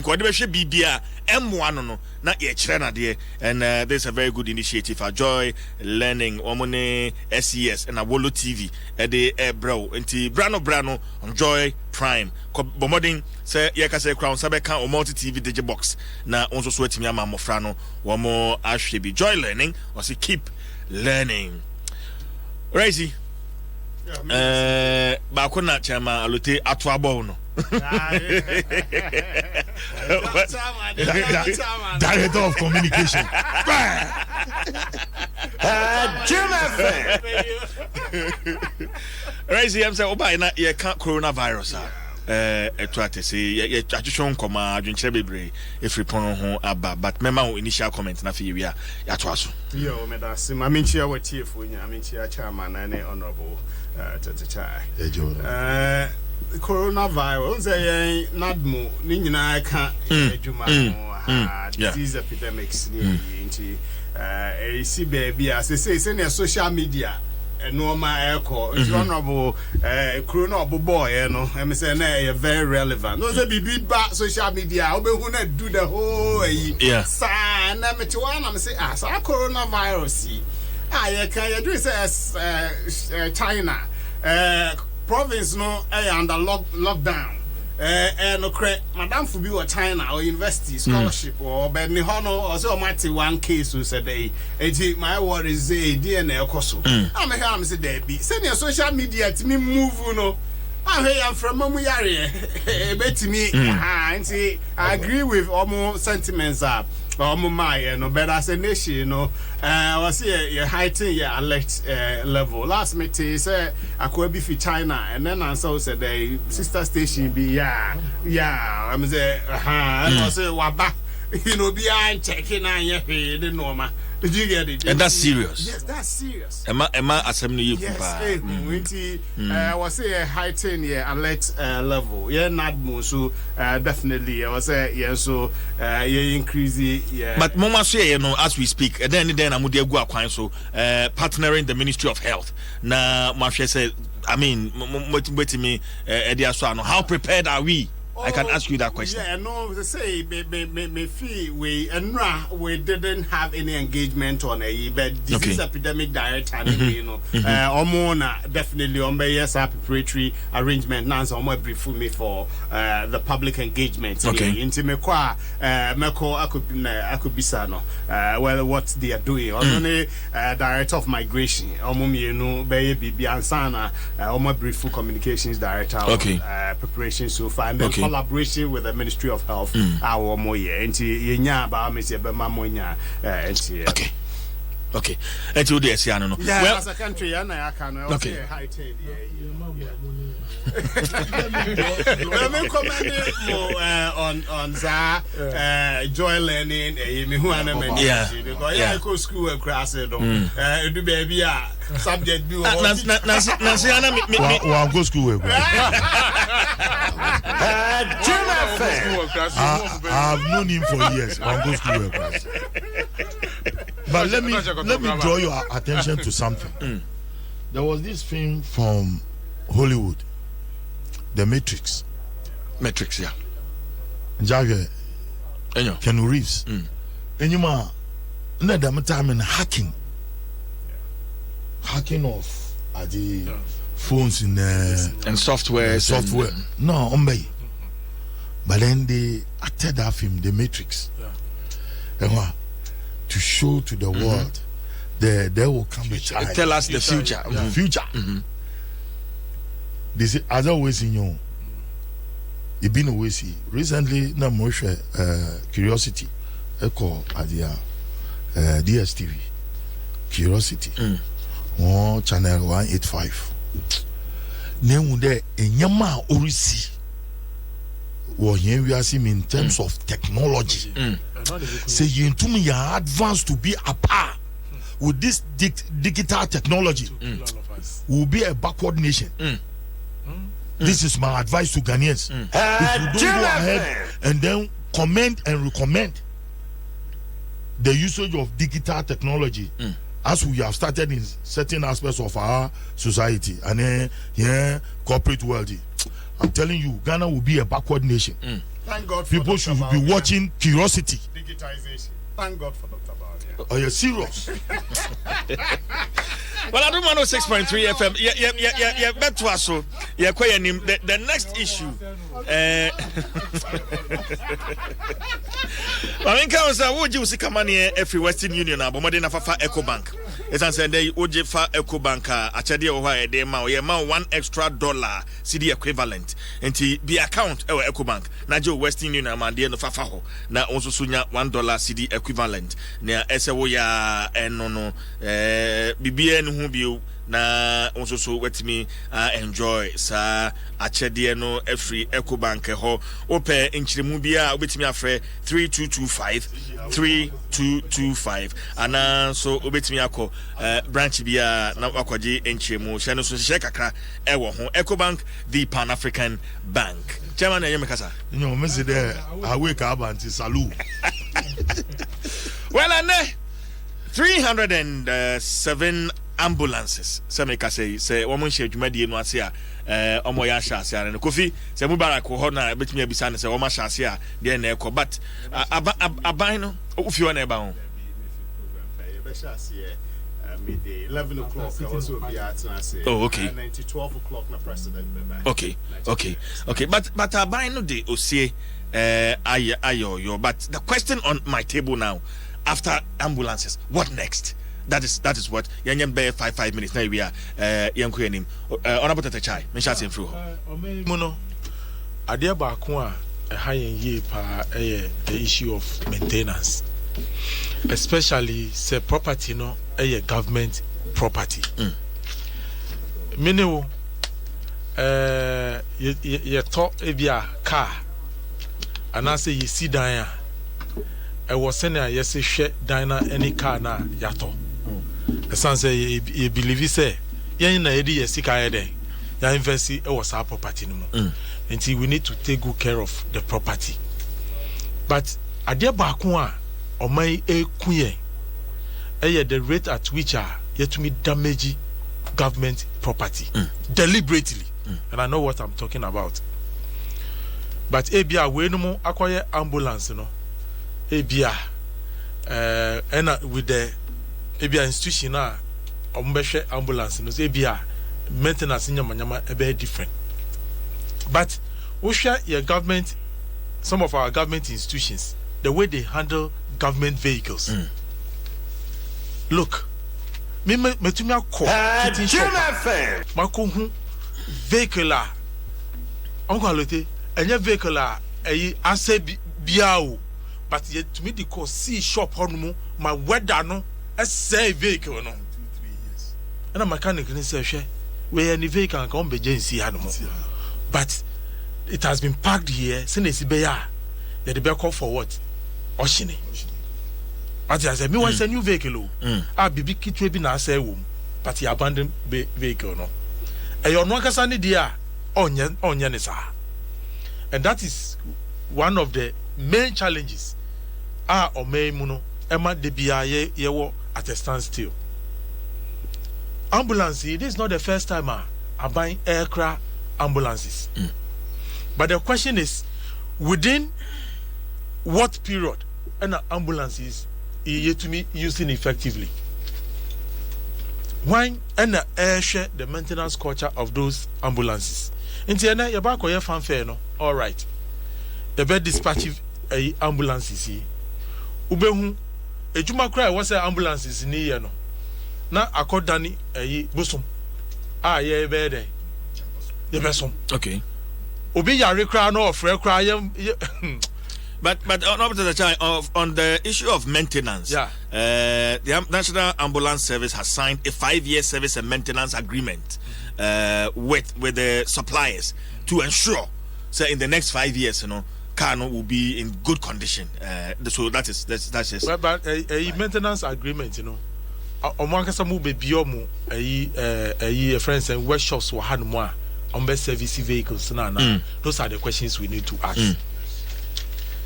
Speaker 1: kwade be hwe bibia M1 no na ye chere na de and there's a very good initiative for joy learning omone SES and Awolo TV de bro enti brano on joy prime bomodin say ye ka say crown sabe kan o multi TV digi box na onso so atimi ama mofra no wo mo ahwe bi joy learning or say keep learning Raisi ba ko na chama alote ato abo no
Speaker 3: Director of communication.
Speaker 5: Jim FM.
Speaker 1: Raisi am say oba na ye ka coronavirus etwate say ye atwetwe nkoma adwenkyere bebre efri pon ho aba but mema initial comment na fi wi a ya to aso
Speaker 6: yo me da sim aminchia watiefo nya aminchia chairman na ne honorable Tatichai coronavirus say nadmo ni nyina ka adwuma disease epidemics ni nti see baby as say na social media normal echo honorable corona boy no me say na very relevant no say bibi ba social media obehu na do the whole sa na me ti wan na me say sa coronavirus you can do say China province no under lockdown no credit madam for be China or university scholarship or but ni hono or so mati one case who said my word is DNA koso am here am say there be say social media to me move no I am from mamu yare betimi I agree with almost sentiments my no better as a nation was here heighten your alert level last meeting say I could be for China and then also said the sister station be I'm say and also waba be checking on your head the normal. Did you get it?
Speaker 1: And that's serious.
Speaker 6: Yes, that's serious.
Speaker 1: Emma assembly you
Speaker 6: I was say heighten your alert level. Yeah, not more so definitely I was say so increase
Speaker 1: but mama say as we speak and then amude gu akwan so partnering the Ministry of Health na mahwe say I mean me how prepared are we? I can ask you that question.
Speaker 6: Yeah, no, they say me feel we didn't have any engagement on but disease epidemic director definitely preparatory arrangement now so brief me for the public engagement. Into me kwa I could be sano well what they are doing. Only director of migration be ansana brief communications director preparation so far and then collaboration with the Ministry of Health. Our more year, and yenya ba me se be ma monya
Speaker 1: okay. Okay. And you dey see no.
Speaker 6: Yeah,
Speaker 1: Well,
Speaker 6: as a country, and I can also high tide. Let me comment on za joy learning. Me who am because I go school across it. Do baby subject do.
Speaker 3: Nasiana me go school. I've known him for years. I'll go school across. But let me draw your attention to something. There was this film from Hollywood, The Matrix.
Speaker 1: Matrix, yeah.
Speaker 3: Jagger, Ken Reeves. And you ma, no damn time in hacking of the phones in
Speaker 1: and software.
Speaker 3: No, but then they acted that film, The Matrix. And to show to the world there will come a time.
Speaker 1: Tell us the future.
Speaker 3: The future. They say, as always in you, you've been away. See, recently, na Moshe Curiosity, echo at the DSTV. Curiosity. Channel 185. Name there, a Yama Orisi. What here we are seeing in terms of technology. Say you to me are advanced to be a par with this digital technology. We'll be a backward nation. This is my advice to Ghanaians. If you don't go ahead and then comment and recommend the usage of digital technology as we have started in certain aspects of our society and corporate world, I'm telling you, Ghana will be a backward nation.
Speaker 6: Thank God for
Speaker 3: people
Speaker 6: Dr.
Speaker 3: should be watching Curiosity.
Speaker 6: Digitization. Thank God for Dr. Baudia.
Speaker 3: Are you serious?
Speaker 1: Well, I don't want 6.3 FM. Yeah, bet to us. So, yeah, the next issue. I mean, would you see money every Western Union? But more than a Eco Bank. It's answered they would fa Eco Bank. Achadi or they ma $1 extra CD equivalent. And to be account or Eco Bank. Najo Western Union man the no fafaho. Na also sunya $1 CD equivalent. Near Esawoya and no BBN who be na also so wet me enjoy sa achede no every Eco Bank ho ope nchiremu bia obetimi afre 3225 ana so obetimi akọ branch bia na akwaje nchiremu hye no so hye kakra ewo ho Eco Bank, the Pan African Bank. Chairman Yemekasa
Speaker 3: You me say there I wake up anti salute.
Speaker 1: Well, and 307 ambulances. Some say woman share Jumadi no asia omoya shasia and Kofi say Mubarak ho na betimi abisa say woman shasia dey na ekọ but aban no ofi wona eba ho
Speaker 6: midday 11 o'clock also be at
Speaker 1: okay
Speaker 6: 12 o'clock na president
Speaker 1: okay but aban no dey osie ayo but the question on my table now, after ambulances, what next? That is what Yanyam Bear 5 minutes now we are Yankuanim honorable Tatachai mention through
Speaker 2: Mono Adia Bakwa a high ye pa the issue of maintenance, especially say property no a government property. Minu you talk a car and I say you see Diana. I was saying yes, share Diana any car na yato. The son say you believe he say yeah na edi yesika ede ya invest e was our property no more. Until we need to take good care of the property. But adia baako a omai ekuye the rate at which yet to me damage government property deliberately. And I know what I'm talking about. But ebia we no mo acquire ambulance no ebia and with the ebia institution na ombehwe ambulance no ebia maintenance nyama e be different. But we share your government, some of our government institutions, the way they handle government vehicles. Look, me metumi akọ Mako vehicle a onkwalote any vehicle I say biao, but yet to me the cost see shop on my weather no a say vehicle no 2-3 years. And a mechanic in say where any vehicle can come be agency animal. But it has been parked here since it's beya. The be call for what? Oshini. As I said, me want a new vehicle. Ah, bibi kitwe bi na say wom, but he abandoned vehicle no. E yo no kasa ni dia onye ne sa. And that is one of the main challenges. O me mu no e ma de bia ye wo at a standstill. Ambulance, this is not the first time I buying aircraft ambulances. But the question is, within what period an ambulance is yet to be using effectively? Why and air share the maintenance culture of those ambulances? In Tiana, your back or your fanfare, no? All right. The bed dispatching ambulances here. Ubehu, a Juma cry was an ambulances in here, no? Na akodani busum ye be there ye besom
Speaker 1: okay
Speaker 2: obi yare kra no ofre kra
Speaker 1: but on the issue of maintenance, the National Ambulance Service has signed a 5-year service and maintenance agreement with the suppliers to ensure in the next 5 years car will be in good condition, so that's just
Speaker 2: but a maintenance agreement omankasa mu be biomu friends and workshops were had more on best service vehicles those are the questions we need to ask.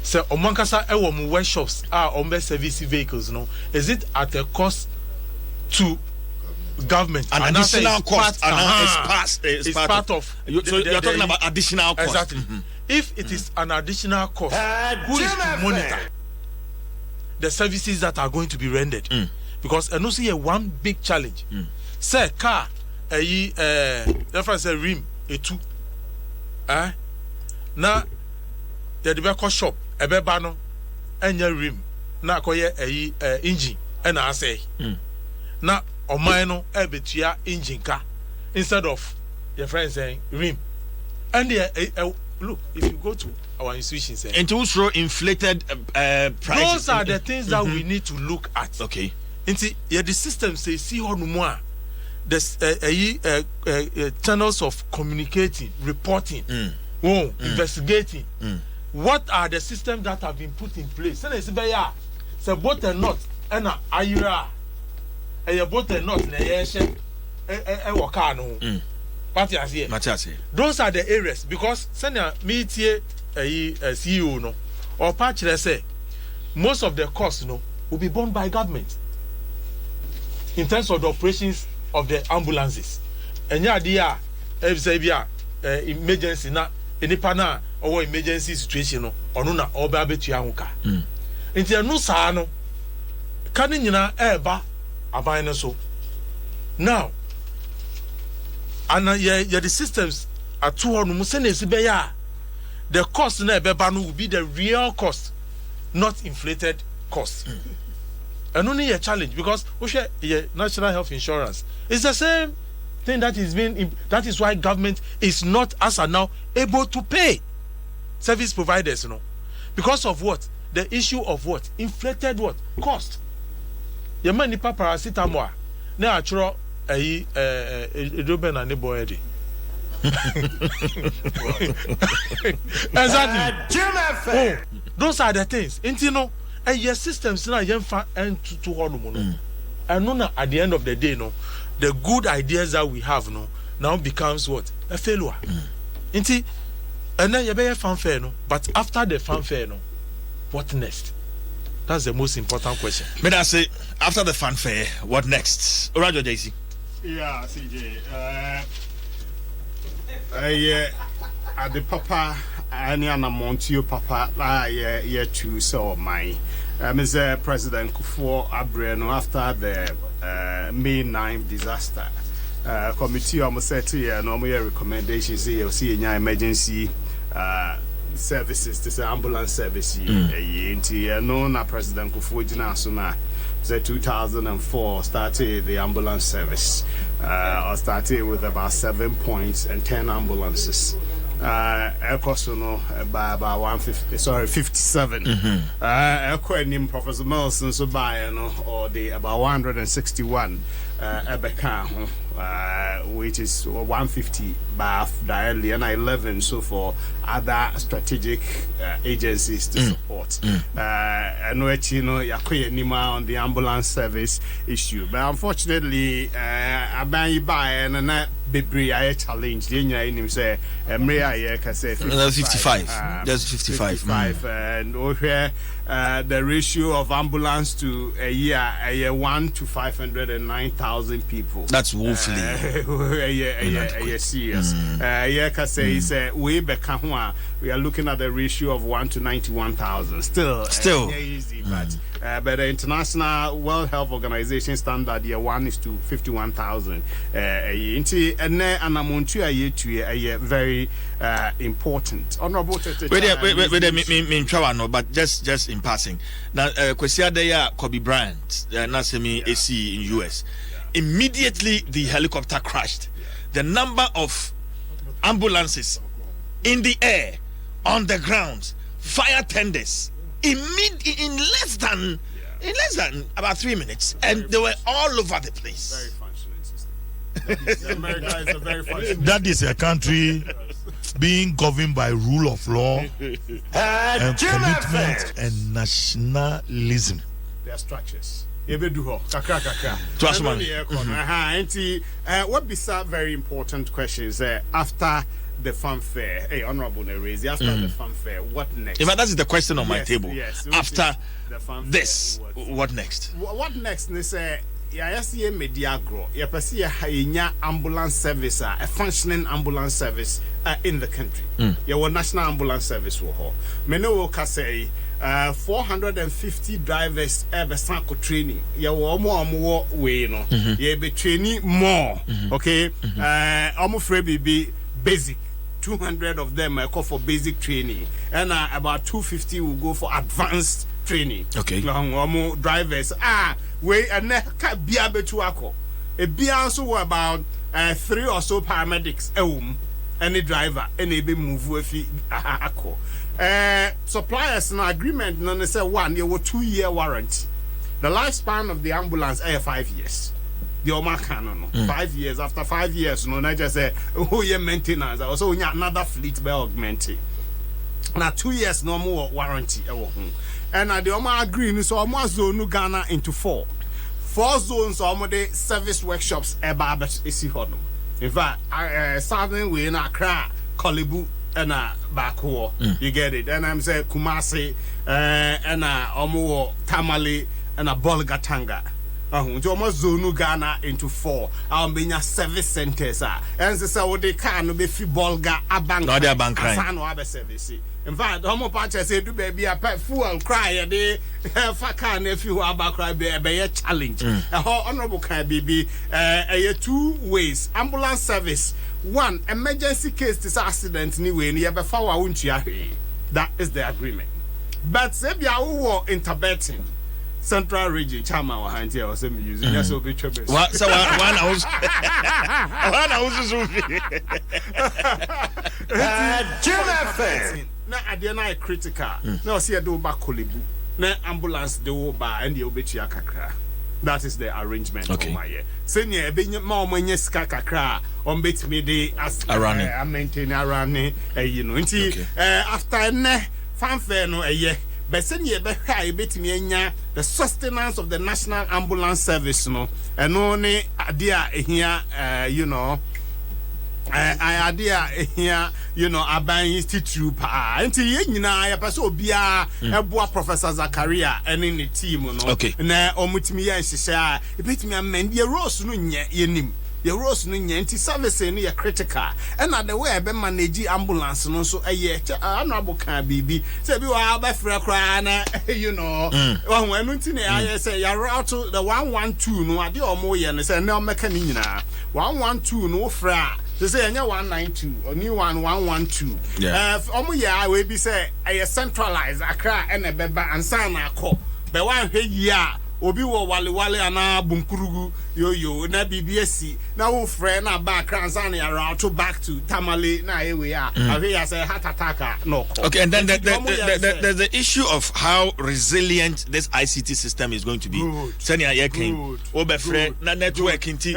Speaker 2: So omankasa mu workshops are on best service vehicles is it at a cost to government,
Speaker 1: an additional cost,
Speaker 2: it's part of
Speaker 1: so you're talking about additional cost.
Speaker 2: Exactly. If it is an additional cost, who is to monitor the services that are going to be rendered? Because I know see one big challenge. Say car reference a rim a 2 na the debeko shop a bebano enya rim na koye engine and I say na omino ebetua engine car instead of your friend saying rim. And look, if you go to our institutions
Speaker 1: and to throw inflated prices,
Speaker 2: those are the things that we need to look at.
Speaker 1: Okay.
Speaker 2: Inti the system say see how no more there's channels of communicating, reporting, investigating. What are the systems that have been put in place? Say both and not and ayira both and not those are the areas because senior meet here CEO no or patch say most of the costs will be borne by government in terms of the operations of the ambulances. And yeah, emergency na enipa na or emergency situation or no na oba betua ho ka. Nti no saa no kan nyina eba aban no so. Now, and the systems are too on the cost na ebeba no will be the real cost, not inflated cost. And only a challenge because national health insurance is the same thing that is being. That is why government is not as of now able to pay service providers, because of what? The issue of what? Inflated what? Cost. Your money pa paracetamol. Na achro edobe na nebo edi. Exactly. Those are the things. And your systems now and to hormone. And no, at the end of the day, the good ideas that we have now becomes what? A failure. And then you be fanfare, but after the fanfare, what next? That's the most important question.
Speaker 1: May I say, after the fanfare, what next? Roger JC.
Speaker 6: Yeah, CJ. At the papa, any Montio papa, yeah, to so my. Mr. President Kufuor Abreno, after the May 9th disaster, committee almost said to you, no more recommendations here, see any emergency services, this ambulance service. No, President Kufuor Jinasuna, the 2004 started the ambulance service, or started with about 7 points and 10 ambulances. cost by about 150, 57. Professor Melson so by or the about 161 which is 150 by dial and 11 so for other strategic agencies to support. And which Nima on the ambulance service issue, but unfortunately, I buy and Bibri I challenge the say say
Speaker 1: 55. That's 55.
Speaker 6: And over the ratio of ambulance to a year 1 to 509,000 people.
Speaker 1: That's woefully
Speaker 6: serious. Say we are looking at the ratio of 1 to 91,000. Still easy, but the International World Health Organization standard year 1 is to 51,000. Very important. Honorable
Speaker 1: but just in passing. Now, Kwesia Deya Kobe Bryant, Nasemi AC in US. Immediately the helicopter crashed. The number of ambulances in the air, on the ground, fire tenders, in less than about 3 minutes, and they were all over the place.
Speaker 6: Very functioning system. America is a very functioning.
Speaker 3: That is a country being governed by rule of law and commitment and nationalism.
Speaker 6: Their structures. What be very important questions after the fanfare? Hey, Honorable Nerezi, after the fanfare, what next?
Speaker 1: In fact, that is the question on my table.
Speaker 6: Yes.
Speaker 1: After
Speaker 6: fanfare,
Speaker 1: this, what next?
Speaker 6: What next? They say, yeah, media grow. Yeah, see a ambulance service, a functioning ambulance service in the country. Yeah, what national ambulance service will hold. Meno say 450 drivers ever sample training. Yeah, more way, no. Yeah, be training more. Okay. Almost free be basic. 200 of them call for basic training, and about 250 will go for advanced training.
Speaker 1: Okay.
Speaker 6: More drivers. We and be able to ako. It be also about 3 or so paramedics. Any driver, any be move with ako. Suppliers an agreement. None say 1 year or 2 year warranty. The lifespan of the ambulance 5 years. The Omar Canon 5 years. After 5 years, no, I just say, oh, yeah, maintenance. Also, another fleet by augmenting. Now, 2 years, no more warranty. And the Omar agreeing, so almost zone Ghana into 4 zones, almost service workshops. In fact, starting with Accra, Kolibu, and Bakuo. You get it. And I'm saying Kumasi, and Omo Tamale, and Bolgatanga. Almost zone Ghana into 4. I'll be in service centers. And so they can be free Bolga, a bank.
Speaker 1: No, they are bank
Speaker 6: service. In fact, Homo Pacha said to baby a pet fool cry a day. Fakan if you are back cry be a challenge. A whole honorable can be 2 ways. Ambulance service. 1, emergency case this accident anyway, near before I won't you. That is the agreement. But say be our interpreting. Central region, Chama or Hantia or semi using yes, will be trouble.
Speaker 1: So one house.
Speaker 6: Now, I did not critical. Now, see, I do back Kolibu. Now, ambulance, the Oba and the Obetia Kakra. That is the arrangement.
Speaker 1: Okay.
Speaker 6: Senior, being more when you skakakra on bit me day as I maintain around after fanfare no a year. But send ye be high bit me the sustenance of the National Ambulance Service, no, and only idea here, idea here, Aban Institute, and I person be a Professor Zakaria and in the team, no,
Speaker 1: okay,
Speaker 6: na omutimi and she say, it bit me a man, ye rose no nim. Your rose no service in your critical, and at the way I be manage ambulance no so a year. Honorable can be say you are by crying, when I say you're out to the 112 no idea or more and say no mechanina 112 no fra. They say 192 or new 112. I will be say I centralize Accra and a beba and sana call. But 1 year. Obi wo wale ana bunkurugu yo na BBSC na wo friend na background and you route to back to Tamale na we are I say heart attack no.
Speaker 1: Okay, and then there's the issue of how resilient this ICT system is going to be. Senya yekin obefre na network nti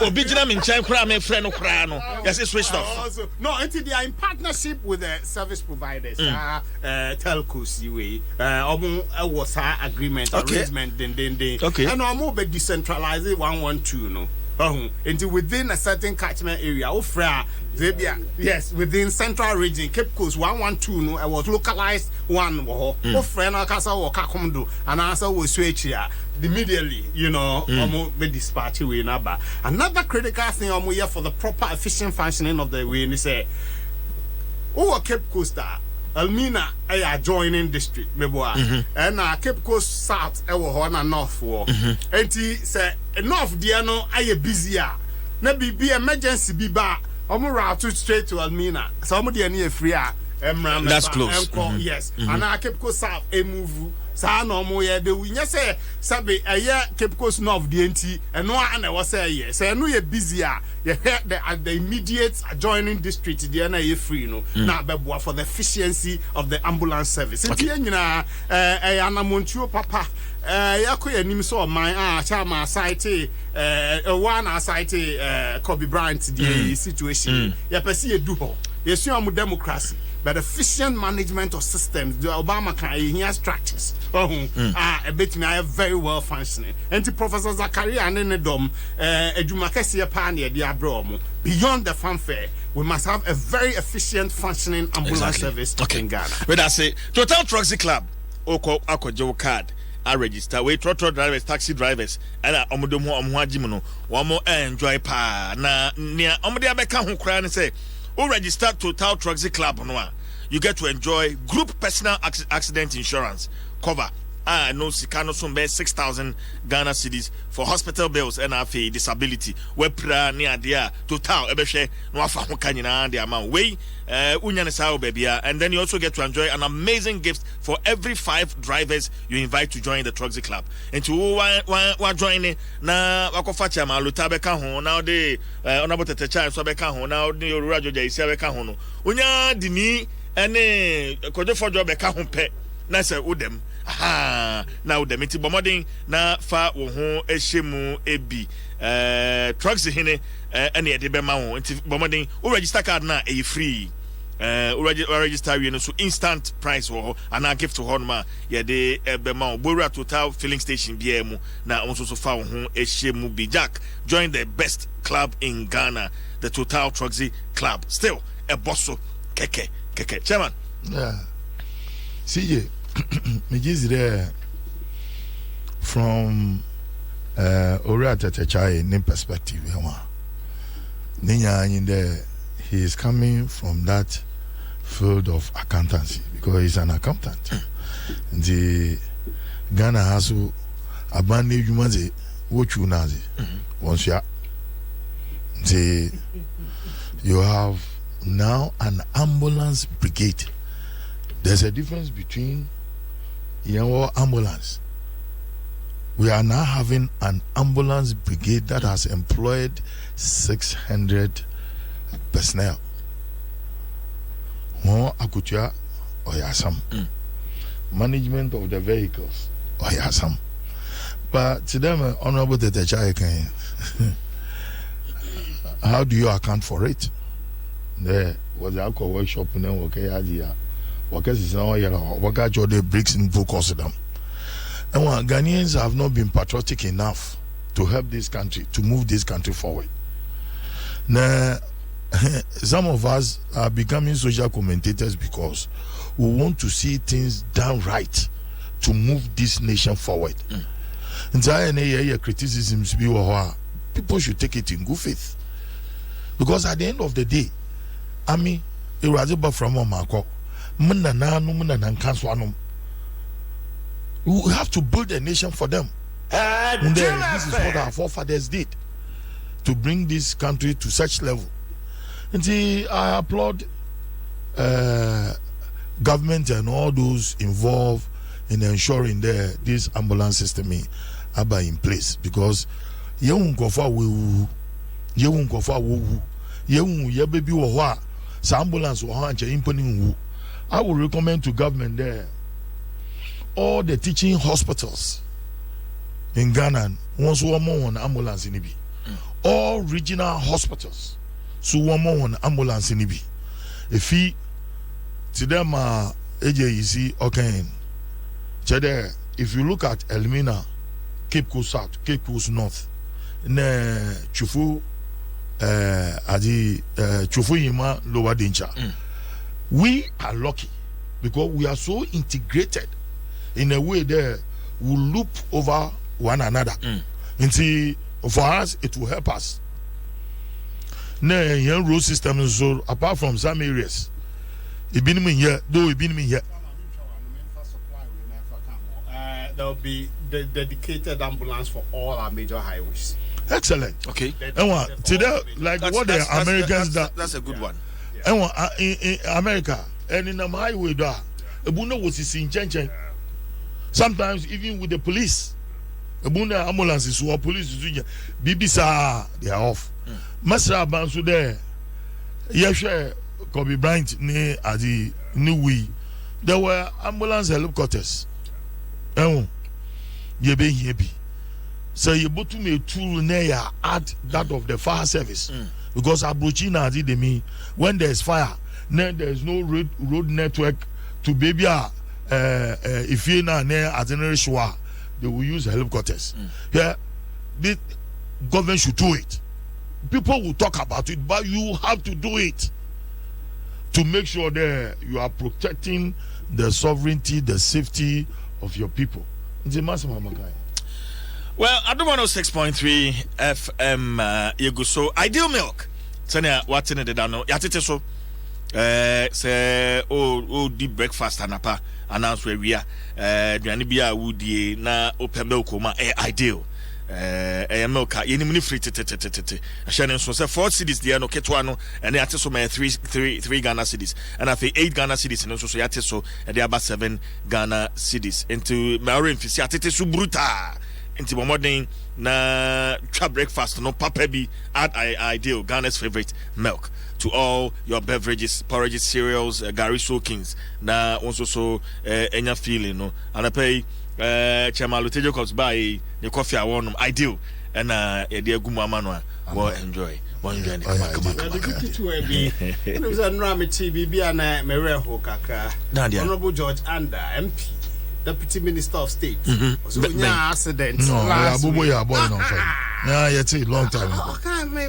Speaker 1: obijina min chan kra me friend no kra no yes switched off.
Speaker 6: No, until they are in partnership with the service providers telcos we was agreement arrangement then
Speaker 1: okay.
Speaker 6: And I'm more decentralized 112 no. Until within a certain catchment area, yes, within central region, Cape Coast 112 no, I was localized one. Friend Akasa or Kakondo, and answer was switch here immediately, you know, be dispatched away number. Another critical thing I'm here for the proper efficient functioning of the way and say, Cape Coast Almina a adjoining district meboa and Cape Coast South na North war enti say North there no aye busier na be emergency bi ba omo route straight to Almina so omo there near free
Speaker 1: that's close
Speaker 6: yes and Cape Coast South e move sa no mo ye de winya say sabe Cape Coast North the enti eno ana wo say ye say no ye busier you hear the immediate adjoining district there na ye free no na beboa for the efficiency of the ambulance service enti nyina anamontuo papa yakoya nim so man chama site one site Kobe Bryant the situation ya pese edu ho yesu am democracy but efficient management of systems the Obama can here structures a bit me very well functioning and Professor Zakaria and Nedom edumakesi pa na de abromo beyond the fanfare we must have a very efficient functioning ambulance service in Ghana.
Speaker 1: But I say Total Trucks Club oko akojo card I register we trotro drivers taxi drivers and omodo ho omhoagim no wo mo enjoy pa na nia omode abeka ho kra ne say o register Total Trucks Club no you get to enjoy group personal accident insurance cover no sikano so be 6,000 Ghana cedis for hospital bills and afi disability we pra ne ade Total ebehwe no afa ho kanyina de amount we unya ne sawo babia and then you also get to enjoy an amazing gift for every 5 drivers you invite to join the Trucksy Club and to one join na wakofa chama luta beka ho now de onabo tetecha so beka ho now de orura joja isi beka ho no unya dini ene kojo fojo beka ho pe na say udem now the meeting bomoding na fa wo ho ehyemu ebi Trucksy hine ene de be ma ho nti bomoding o register card na e free register we no so instant price wo and a gift to honma ye de be ma Bora Total filling station bia mu na onso so fa wo ho ehyemu bi Jack join the best club in Ghana the Total Trucksy Club still a bosso keke chairman
Speaker 3: CJ me is there from Ora Tetechai in perspective Ninya in there he is coming from that field of accountancy because he's an accountant. The Ghana has to abandon humanity what you know once you have now an ambulance brigade. There's a difference between your ambulance. We are now having an ambulance brigade that has employed 600 personnel. Akutia Oyasam. Management of the vehicles Oyasam. But to them, Honorable Tetechai, how do you account for it? There was the alcohol workshop in the workers is now workers the bricks in focus them. And Ghanaians have not been patriotic enough to help this country, to move this country forward. Now, some of us are becoming social commentators because we want to see things done right to move this nation forward. And criticisms people should take it in good faith. Because at the end of the day, I mean, it was about from Marco. We have to build a nation for them. This is what our forefathers did to bring this country to such level. And see, I applaud government and all those involved in ensuring this ambulance system aba in place because yehu nkofo awu yehu nkofo awu yehu ye baby wo ho a sa ambulance wo ho anche imponi wu. I will recommend to government there all the teaching hospitals in Ghana once one more on ambulance in Ibi. All regional hospitals so one more on ambulance in Ibi. If he to them AJEC okay. Chede, if you look at Elmina, Cape Coast South, Cape Coast North, ne Chufu Chufu Yima Lower Danger. We are lucky because we are so integrated in a way that we loop over one another. And see, for us, it will help us. Now, road system is so apart from some areas. It been me here, though it been me here.
Speaker 6: There will be the dedicated ambulance for all our major highways.
Speaker 3: Excellent.
Speaker 1: Okay.
Speaker 3: And what today, like what the Americans
Speaker 1: that's a good one.
Speaker 3: And what in America and in the highway there, Ebuna was in Chen. Sometimes even with the police, Ebuna ambulances or police is BBC they are off. Masra Bansu there, Yesha Kobe Bryant ne at the New Way. There were ambulance helicopters. You be happy. So you put me a tool near add that of the fire service because Abrochina did me when there's fire, then there's no road network to baby. If you're not near itinerary shore, they will use helicopters. Yeah, the government should do it. People will talk about it, but you have to do it to make sure that you are protecting the sovereignty, the safety of your people.
Speaker 1: Well, I don't want 6.3 FM. You go so ideal milk. Sanya what's in it down? Yatete so. Say deep breakfast anapa announce where we are. Duani biya woody na open milk ma ideal. Milk any mini free tete. Shannon so say 4 cities there no ketwano and they so my 3 Ghana cities and I think 8 Ghana cities and also so yate so they about 7 Ghana cities into Marin Fisi atete so bruta into modern na trap breakfast no papa bi add ideal Ghana's favorite milk to all your beverages, porridges, cereals, Gary soakings na also so enya feeling no and I pay Chairman Lutejo comes by the coffee I want ideal and a dear Gumamano will enjoy. Come on.
Speaker 6: Honorable George Anda, MP, Deputy Minister of State. So accident.
Speaker 3: No, yeah, it's a long time ago.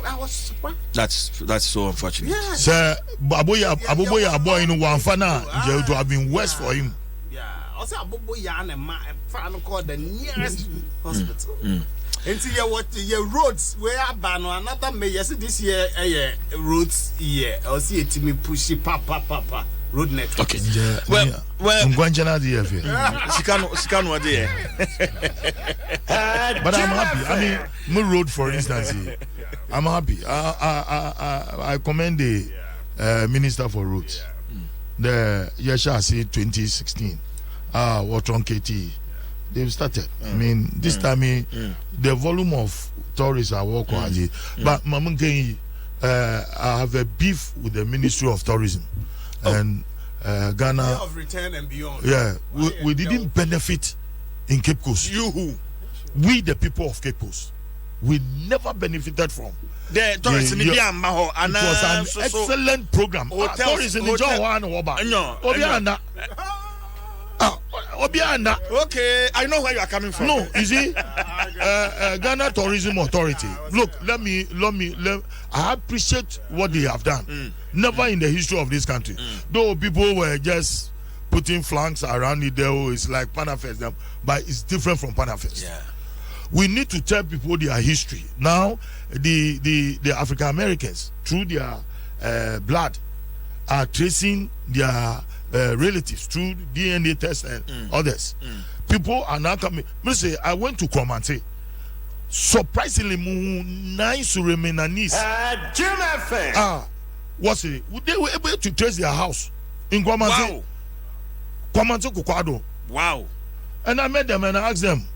Speaker 6: I was surprised.
Speaker 1: That's so unfortunate.
Speaker 6: Yeah.
Speaker 3: Sir, Abuboya boy in one fana, you to have been worse for him.
Speaker 6: Also, Abuboya and a called the nearest hospital. Until you what your roads where ban another mayor this year roads here or see it me pushy papa road network.
Speaker 1: Okay. Well
Speaker 3: I'm going to DF.
Speaker 1: Sikano there.
Speaker 3: But I'm happy. I mean, my road for instance, I'm happy. I commend the Minister for Roads. The Yesha say 2016. What on KT? They've started. I mean, this time the volume of tourists are walking. But Mamunke, I have a beef with the Ministry of Tourism and Ghana.
Speaker 6: Year of return and beyond.
Speaker 3: Yeah, we didn't benefit in Cape Coast. We the people of Cape Coast, we never benefited from.
Speaker 1: The tourism in
Speaker 3: it was an excellent program. Tourism in
Speaker 1: Okay, I know where you are coming from.
Speaker 3: No, you see, Ghana Tourism Authority. Look, let me. I appreciate what they have done. Never in the history of this country, though people were just putting flanks around it. There, it's like Panafest, but it's different from Panafest.
Speaker 1: Yeah.
Speaker 3: We need to tell people their history. Now, the African Americans through their blood are tracing their relatives through DNA tests and others. People are now coming. Say, I went to Kwamante. Surprisingly, nice to remain a niece. What's it? They were able to trace their house in Kwamante.
Speaker 1: Wow.
Speaker 3: Kwamante Kukwado.
Speaker 1: Wow.
Speaker 3: And I met them and I asked them,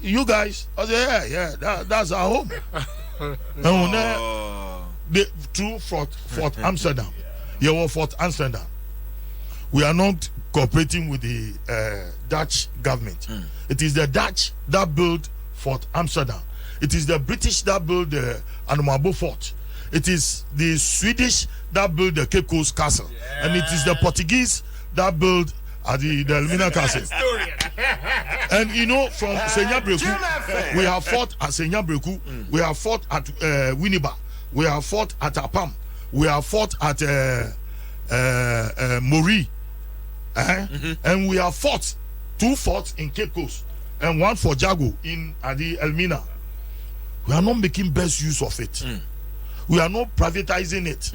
Speaker 3: you guys, I say, yeah, that's our home. And through Fort Amsterdam, Fort Amsterdam, we are not cooperating with the Dutch government. It is the Dutch that built Fort Amsterdam. It is the British that built the Anamabo Fort. It is the Swedish that built the Cape Coast Castle. And it is the Portuguese that built the Elmina Castle. And you know, from Senya Breku, we have fought at Senya Breku, we have fought at Winneba, we have fought at Apam, we have fought at Mori, and we have fought 2 forts in Cape Coast and 1 for Jago in Adi Elmina. We are not making best use of it. We are not privatizing it.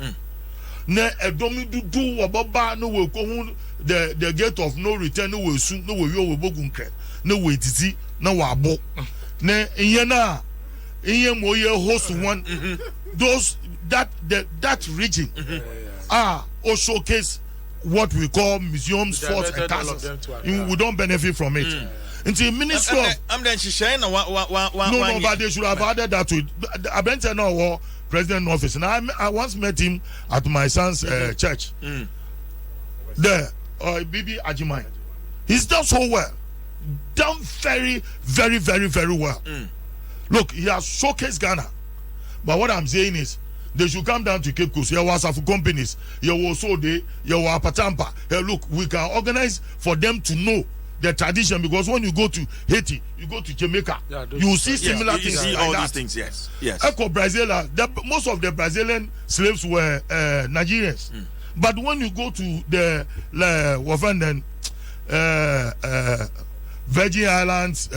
Speaker 3: Ne edomi dudu wababa no we ko the gate of no return no we su no we yo bogunkre no we titi no wa abo ne iye na iye mo ye host one those that region or showcase what we call museums, forts and castles. We don't benefit from it. Until Ministry of
Speaker 1: I'm then she sharing
Speaker 3: no, but they should have added that to I bent no president office, and I once met him at my son's church. There, Bibi Ajimai. He's done so well, done very, very, very, very well. Look, he has showcased Ghana, but what I'm saying is they should come down to Cape Coast. Here was for companies. Here was so they. Here was Patampa. Here, look, we can organize for them to know the tradition, because when you go to Haiti, you go to Jamaica, you see similar things.
Speaker 1: You see
Speaker 3: like
Speaker 1: all
Speaker 3: that.
Speaker 1: these things, yes.
Speaker 3: Echo Brazil, most of the Brazilian slaves were Nigerians. But when you go to the Virgin Islands,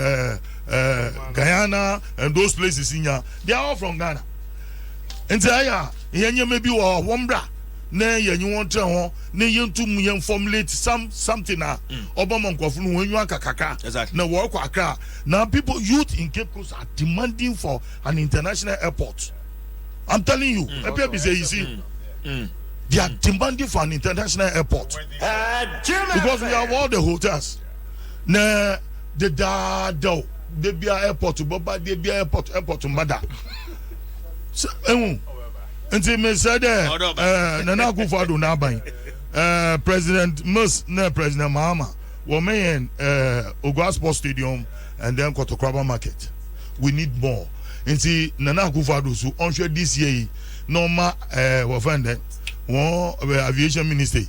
Speaker 3: Guyana, and those places in here, they are all from Ghana. And say, yeah, maybe Wambra. Ne you want to ne yentu mu formulate something obama nkofunu wenyu akakaka na work akra. Now people, youth in Cape Coast are demanding for an international airport. I'm telling you, they are demanding for an international airport because we have all the hotels. Na the do they be airport but they be airport mbada. So until me said Nana Akufo-Addo naban President Mus na President Mahama were making Ogwa Sports Stadium and then Kotokraba Market. We need more. Until Nana Akufo-Addo so on this year normal aviation ministry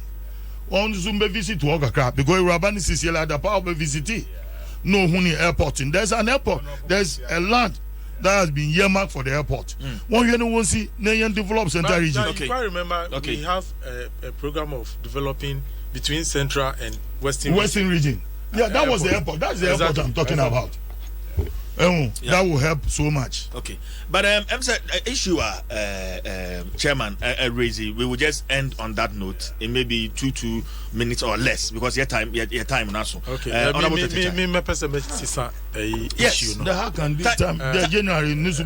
Speaker 3: on Zoom visit to Ogakra because Rabani Sisiela the power visit no huni airport. There's an airport, there's a land that has been earmarked for the airport. One year, no see Nigerian develop Central region.
Speaker 2: Okay. If I remember, we have a program of developing between Central and Western
Speaker 3: region. Yeah, that was the airport. That's the airport I'm talking about. That will help so much.
Speaker 1: Okay, but issue chairman Razy, we will just end on that note in maybe 2 minutes or less because your time now.
Speaker 2: Okay,
Speaker 1: yes,
Speaker 3: how can this time the January news?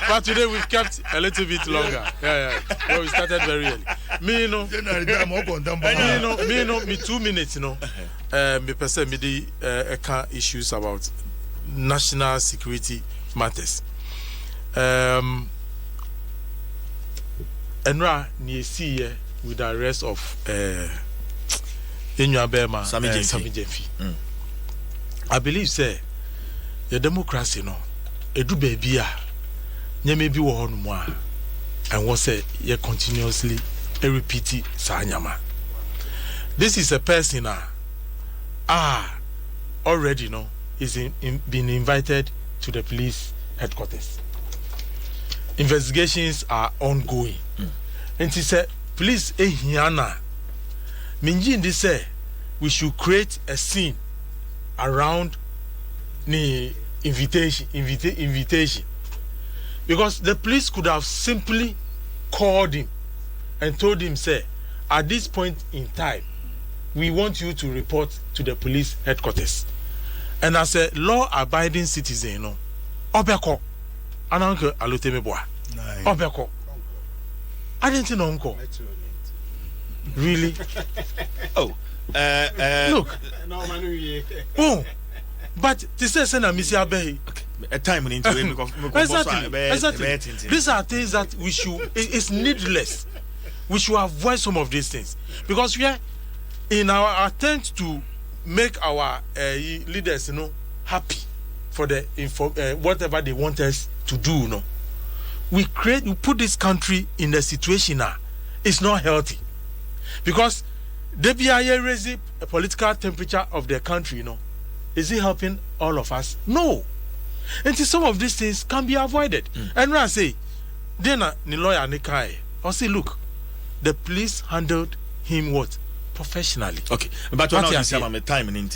Speaker 2: But today we've kept a little bit longer. Yeah. Well, we started very early. Me 2 minutes, me person me the issues about national security matters. Enra ni see with the arrest of Enyabema Sami Jefi. I believe say the democracy edu baby nye maybe wo hono mu a and what say ye continuously repeat sanyama. This is a person already is been invited to the police headquarters. Investigations are ongoing. And he said, police ehiana minji this say we should create a scene around the invitation because the police could have simply called him and told him, say, at this point in time we want you to report to the police headquarters. And as a law-abiding citizen, Obeko, Ananke Aluteme Obeko. I didn't know uncle. Really?
Speaker 1: Oh,
Speaker 2: look. But this is an amnesia bay.
Speaker 1: A time into
Speaker 2: exactly. These are things that we should. It's needless. We should avoid some of these things because we are in our attempt to make our leaders, happy for the whatever they want us to do. We put this country in a situation now. It's not healthy because the BIA raising a political temperature of the country. Is it helping all of us? No. And some of these things can be avoided. And when I say, then the lawyer Nikai, I'll say, look, the police handled him professionally.
Speaker 1: Okay, but what now is time and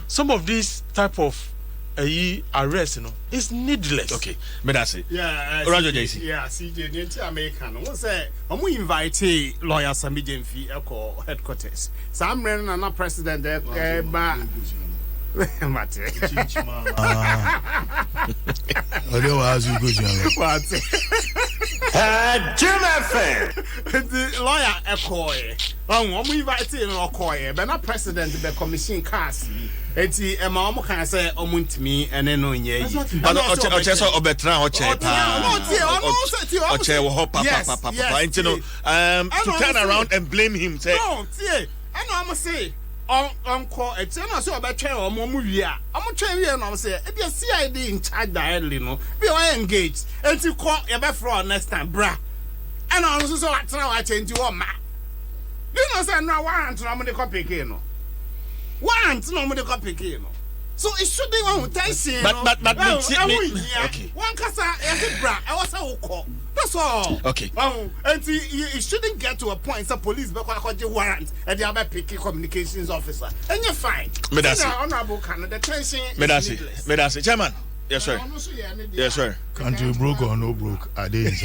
Speaker 2: some of these type of arrest, is needless.
Speaker 1: Okay, but that's it.
Speaker 6: Yeah,
Speaker 1: Roger JC.
Speaker 6: Yeah, CJ, the American. What's that? I'm invite lawyer Sami Jenfi Echo headquarters. Sam Ren and not president there, but. Mate.
Speaker 5: Jim FM.
Speaker 6: The lawyer Echo. I'm inviting Okoye, but not president the commission cast. Eti ema omo kan say omuntimi ene no nye yi
Speaker 1: but oche so obetra oche pa oche wo ho papa enti no to turn around and blame him say
Speaker 6: no tie eno am say on call eti no say obetwen omo mu wi a omo twen wi no am say e be CID in charge directly no be o engage enti call e be for next time bra eno am so atra wa change wo ma you know say no warrant no mo de copy ke no want no more the copy, so it should be one tension.
Speaker 1: But
Speaker 6: okay. One casa bra. I was a call. That's all.
Speaker 1: Okay.
Speaker 6: And it shouldn't get to a point. So police but I the warrant and the other picky communications officer, and you're fine. Honorable Canada tension.
Speaker 1: Medasi, Chairman. Yes, sir. Yes, sir.
Speaker 3: Country broke or no broke? I didn't.